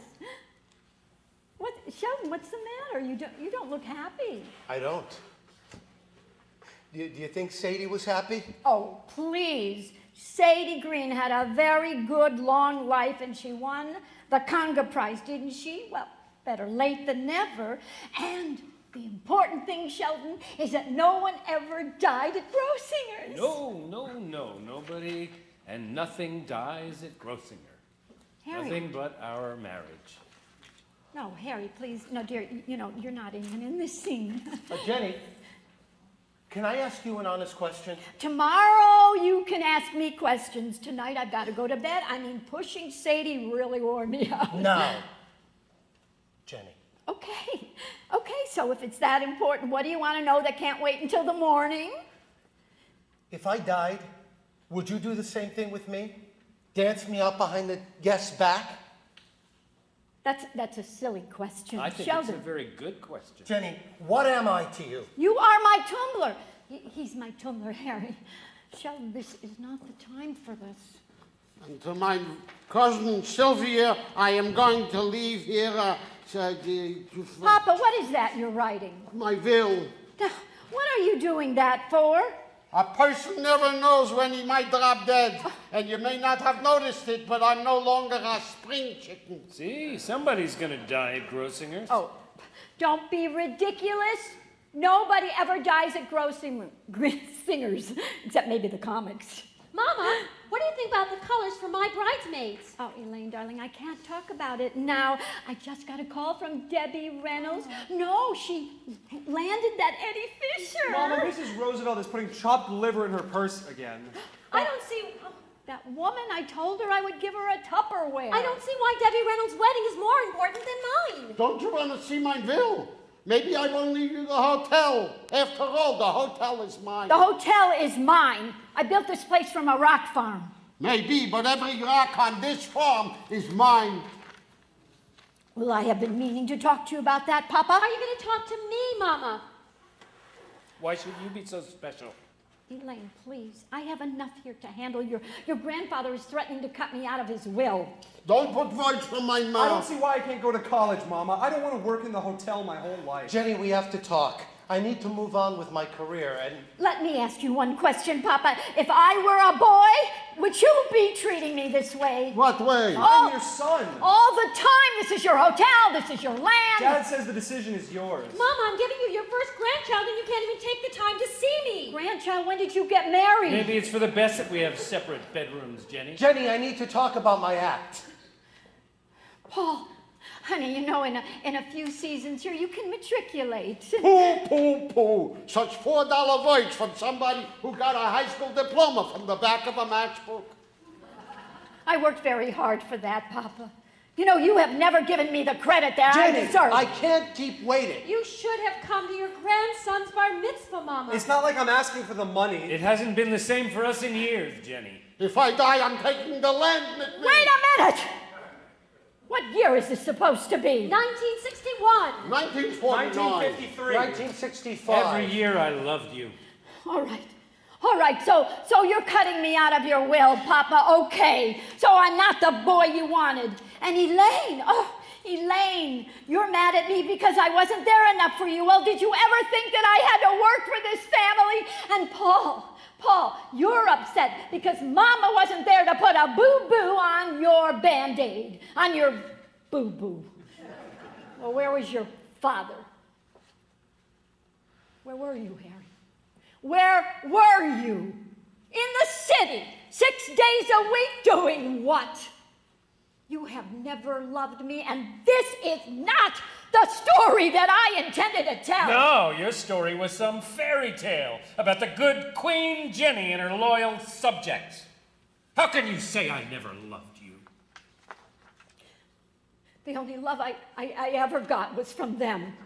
What, Sheldon, what's the matter? You don't look happy. I don't. Do you think Sadie was happy? Oh, please. Sadie Green had a very good long life and she won the conga prize, didn't she? Well, better late than never. And the important thing, Sheldon, is that no one ever died at Grossinger's. No, nobody and nothing dies at Grossinger. Harry. Nothing but our marriage. No, Harry, please. No, dear, you're not even in this scene. Jenny, can I ask you an honest question? Tomorrow you can ask me questions. Tonight I've got to go to bed. I mean, pushing Sadie really wore me out. No. Jenny. Okay, so if it's that important, what do you want to know that can't wait until the morning? If I died, would you do the same thing with me? Dance me out behind the guest's back? That's a silly question. I think Sheldon. it's a very good question. Jenny, what am I to you? You are my tumbler. He's my tumbler, Harry. Sheldon, this is not the time for this. And to my cousin Sylvia, I am going to leave here. Papa, what is that you're writing? My will. What are you doing that for? A person never knows when he might drop dead. And you may not have noticed it, but I'm no longer a spring chicken. See, somebody's gonna die at Grossinger's. Oh, don't be ridiculous. Nobody ever dies at Grossinger's, except maybe the comics. Mama, what do you think about the colors for my bridesmaids? Oh, Elaine, darling, I can't talk about it now. I just got a call from Debbie Reynolds. No, she landed that Eddie Fisher. Mama, Mrs. Roosevelt is putting chopped liver in her purse again. I don't see... That woman, I told her I would give her a Tupperware. I don't see why Debbie Reynolds' wedding is more important than mine. Don't you want to see my will? Maybe I won't leave you the hotel. After all, the hotel is mine. The hotel is mine. I built this place from a rock farm. Maybe, but every rock on this farm is mine. Well, I have been meaning to talk to you about that, Papa. Are you going to talk to me, Mama? Why should you be so special? Elaine, please. I have enough here to handle. Your grandfather is threatening to cut me out of his will. Don't put words from my mouth. I don't see why I can't go to college, Mama. I don't want to work in the hotel my whole life. Jenny, we have to talk. I need to move on with my career, and Let me ask you one question, Papa. If I were a boy, would you be treating me this way? What way? I'm your son. All the time. This is your hotel. This is your land. Dad says the decision is yours. Mama, I'm giving you your first grandchild and you can't even take the time to see me. Grandchild, when did you get married? Maybe it's for the best that we have separate bedrooms, Jenny. Jenny, I need to talk about my act. Paul, honey, you know, in a few seasons here, you can matriculate. Pooh, pooh, pooh. Such $4 words from somebody who got a high school diploma from the back of a matchbook. I worked very hard for that, Papa. You know, you have never given me the credit that I Jenny, deserve. I can't keep waiting. You should have come to your grandson's bar mitzvah, Mama. It's not like I'm asking for the money. It hasn't been the same for us in years, Jenny. If I die, I'm taking the land with me. Wait a minute! What year is this supposed to be? 1961. 1949. 1953. 1965. Every year I loved you. All right, so you're cutting me out of your will, Papa, okay. So I'm not the boy you wanted. And Elaine, Elaine, you're mad at me because I wasn't there enough for you. Well, did you ever think that I had to work for this family? And Paul, you're upset because Mama wasn't there to put a boo-boo on your Band-Aid, on your boo-boo. Well, where was your father? Where were you, Harry? Where were you? In the city, 6 days a week, doing what? You have never loved me, and this is not the story that I intended to tell. No, your story was some fairy tale about the good Queen Jenny and her loyal subjects. How can you say I never loved you? The only love I ever got was from them.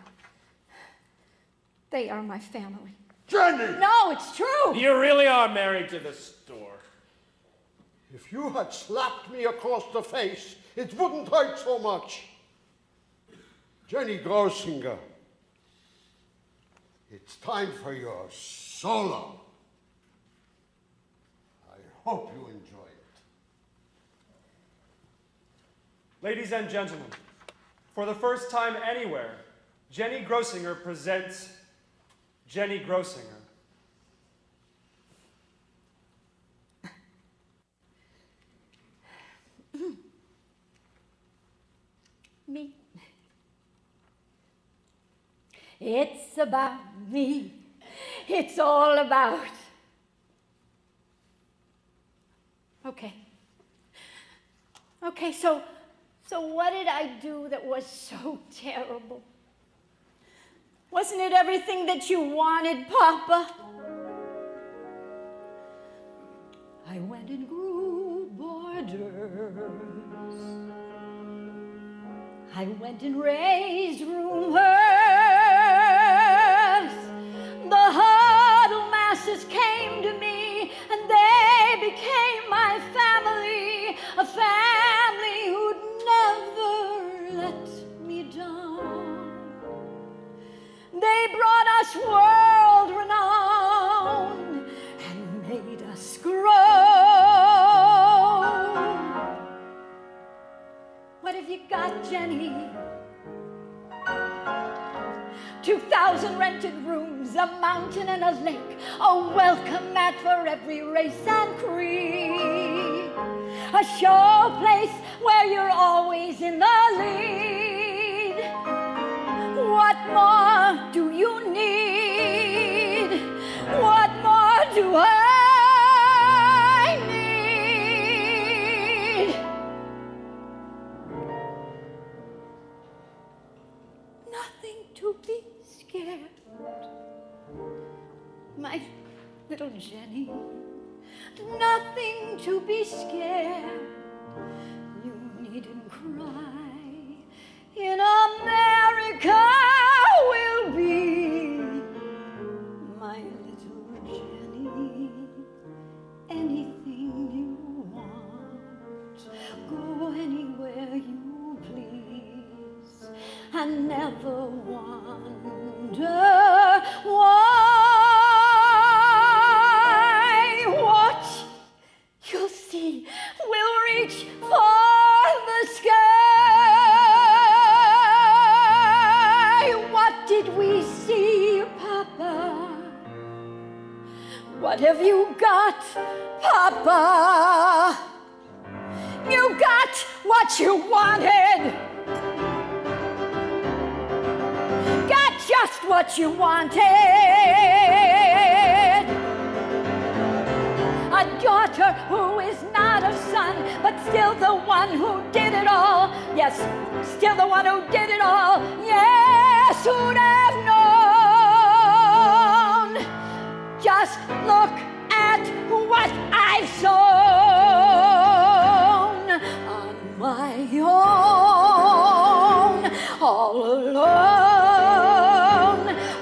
They are my family. Jenny! No, it's true. You really are married to the store. If you had slapped me across the face, it wouldn't hurt so much. Jenny Grosinger, it's time for your solo. I hope you enjoy it. Ladies and gentlemen, for the first time anywhere, Jenny Grosinger presents Jenny Grosinger. Me. It's about me. It's all about. Okay, so what did I do that was so terrible? Wasn't it everything that you wanted, Papa? I went and grew borders. I went and raised rumors. The huddle masses came to me, and they became my family, a family who'd never let me down. They brought us world renown and made us grow. What have you got, Jenny? 2,000 rented rooms, a mountain and a lake, a welcome mat for every race and creed, a show place where you're always in the lead. What more do you need? What more do I need? Nothing to be scared. My little Jenny, nothing to be scared. You needn't cry. In America, we'll You got, Papa. You got what you wanted. Got just what you wanted. A daughter who is not a son, but still the one who did it all. Yes, still the one who did it all. Yes, who'd have known? Just look at what I've sown on my own, all alone,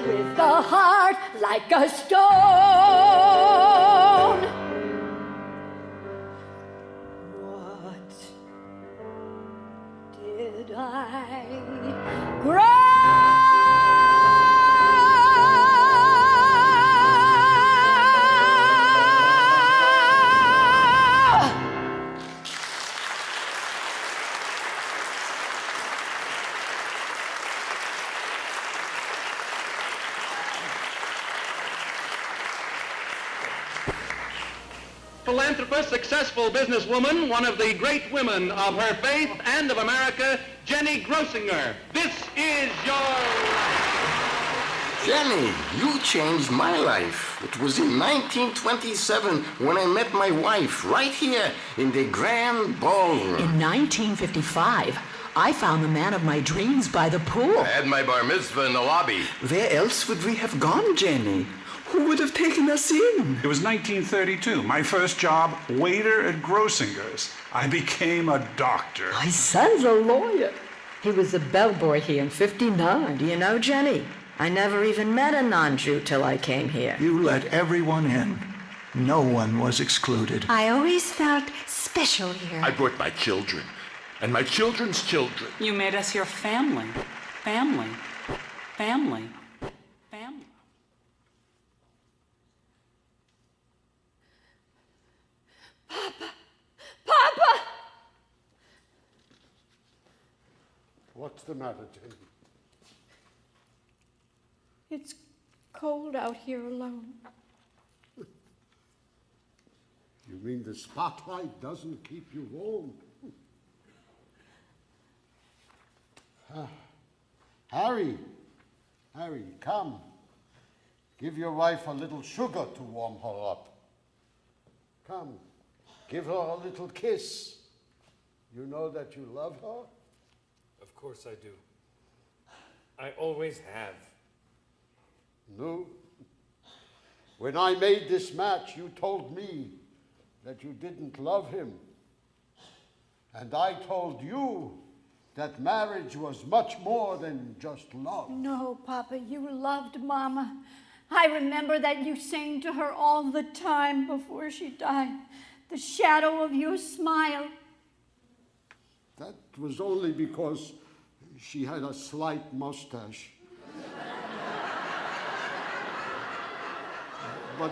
with a heart like a stone. What did I grow? Philanthropist, successful businesswoman, one of the great women of her faith and of America, Jenny Grossinger. This is your life. Jenny, you changed my life. It was in 1927 when I met my wife right here in the Grand Ballroom. In 1955, I found the man of my dreams by the pool. I had my bar mitzvah in the lobby. Where else would we have gone, Jenny? Who would have taken us in? It was 1932. My first job, waiter at Grossinger's. I became a doctor. My son's a lawyer. He was a bellboy here in 59. Do you know, Jenny? I never even met a non-Jew till I came here. You let everyone in. No one was excluded. I always felt special here. I brought my children, and my children's children. You made us your family. Family. Family. Family. Papa! Papa! What's the matter, Jenny? It's cold out here alone. You mean the spotlight doesn't keep you warm? Harry, come. Give your wife a little sugar to warm her up. Come, give her a little kiss. You know that you love her? Of course I do. I always have. No. When I made this match, you told me that you didn't love him. And I told you that marriage was much more than just love. No, Papa, you loved Mama. I remember that you sang to her all the time before she died. The shadow of your smile. That was only because she had a slight mustache. But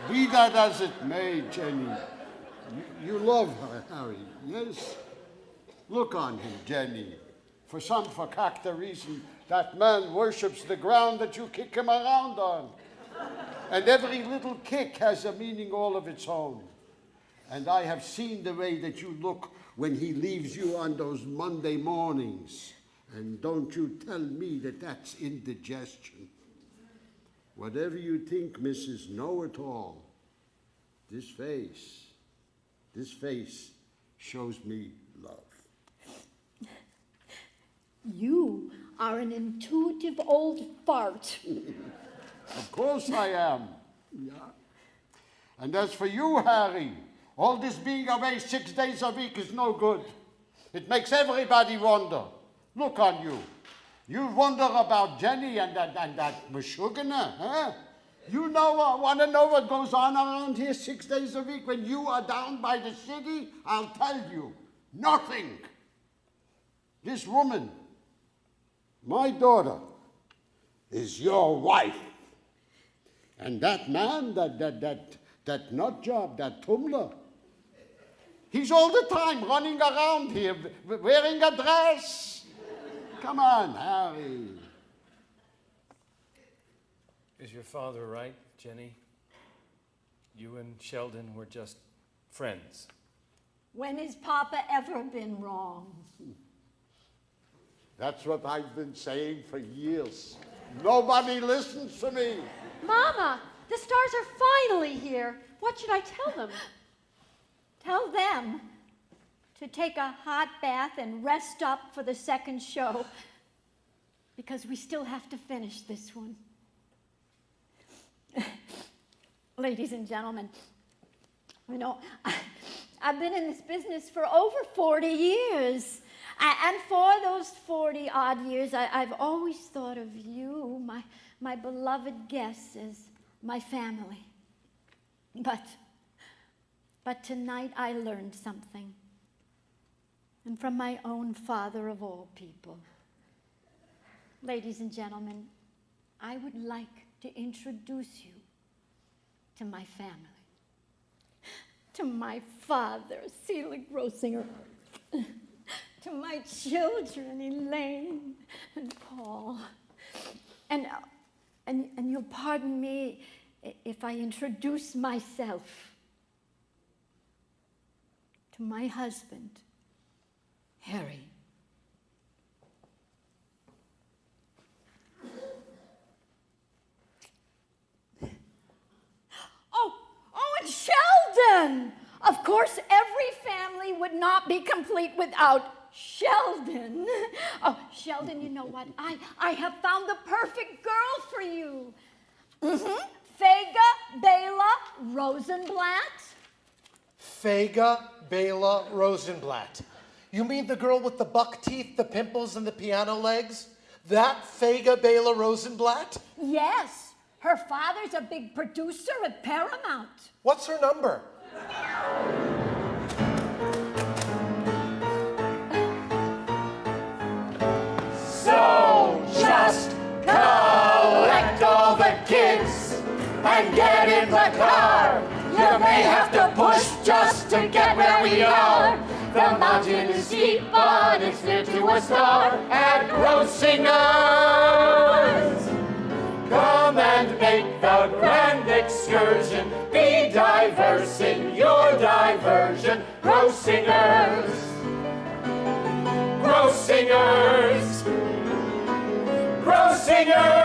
be that as it may, Jenny, you love her, Harry, yes? Look on him, Jenny. For some fakakta reason, that man worships the ground that you kick him around on. And every little kick has a meaning all of its own. And I have seen the way that you look when he leaves you on those Monday mornings. And don't you tell me that that's indigestion. Whatever you think, Mrs. Know-It-All, this face shows me love. You are an intuitive old fart. Of course I am. Yeah. And as for you, Harry, all this being away 6 days a week is no good. It makes everybody wonder. Look on you. You wonder about Jenny and that Meshuggah, huh? You want to know what goes on around here 6 days a week when you are down by the city? I'll tell you, nothing. This woman, my daughter, is your wife. And that man, that nut job, that tumbler, he's all the time running around here wearing a dress. Come on, Harry. Is your father right, Jenny? You and Sheldon were just friends. When has Papa ever been wrong? That's what I've been saying for years. Nobody listens to me. Mama, the stars are finally here. What should I tell them? Tell them to take a hot bath and rest up for the second show, because we still have to finish this one. Ladies and gentlemen, you know, I've been in this business for over 40 years. And for those 40 odd years, I've always thought of you, my beloved guests, as my family. But tonight I learned something. And from my own father of all people. Ladies and gentlemen, I would like to introduce you to my family. To my father, Celia Grossinger. To my children, Elaine and Paul. And you'll pardon me if I introduce myself to my husband, Harry. Oh, and Sheldon! Of course, every family would not be complete without Sheldon. Oh, Sheldon, you know what? I have found the perfect girl for you. Fega Bela Rosenblatt. Fega Bela Rosenblatt. You mean the girl with the buck teeth, the pimples, and the piano legs? That Fega Bela Rosenblatt? Yes. Her father's a big producer at Paramount. What's her number? So just collect all the kids and get in the car. You may have to push just to get where we are. The mountain is steep, but it's near to a star at Grossinger's. Come and make the grand excursion. Be diverse in your diversion. Grossinger's. Grossinger's. Grossinger's.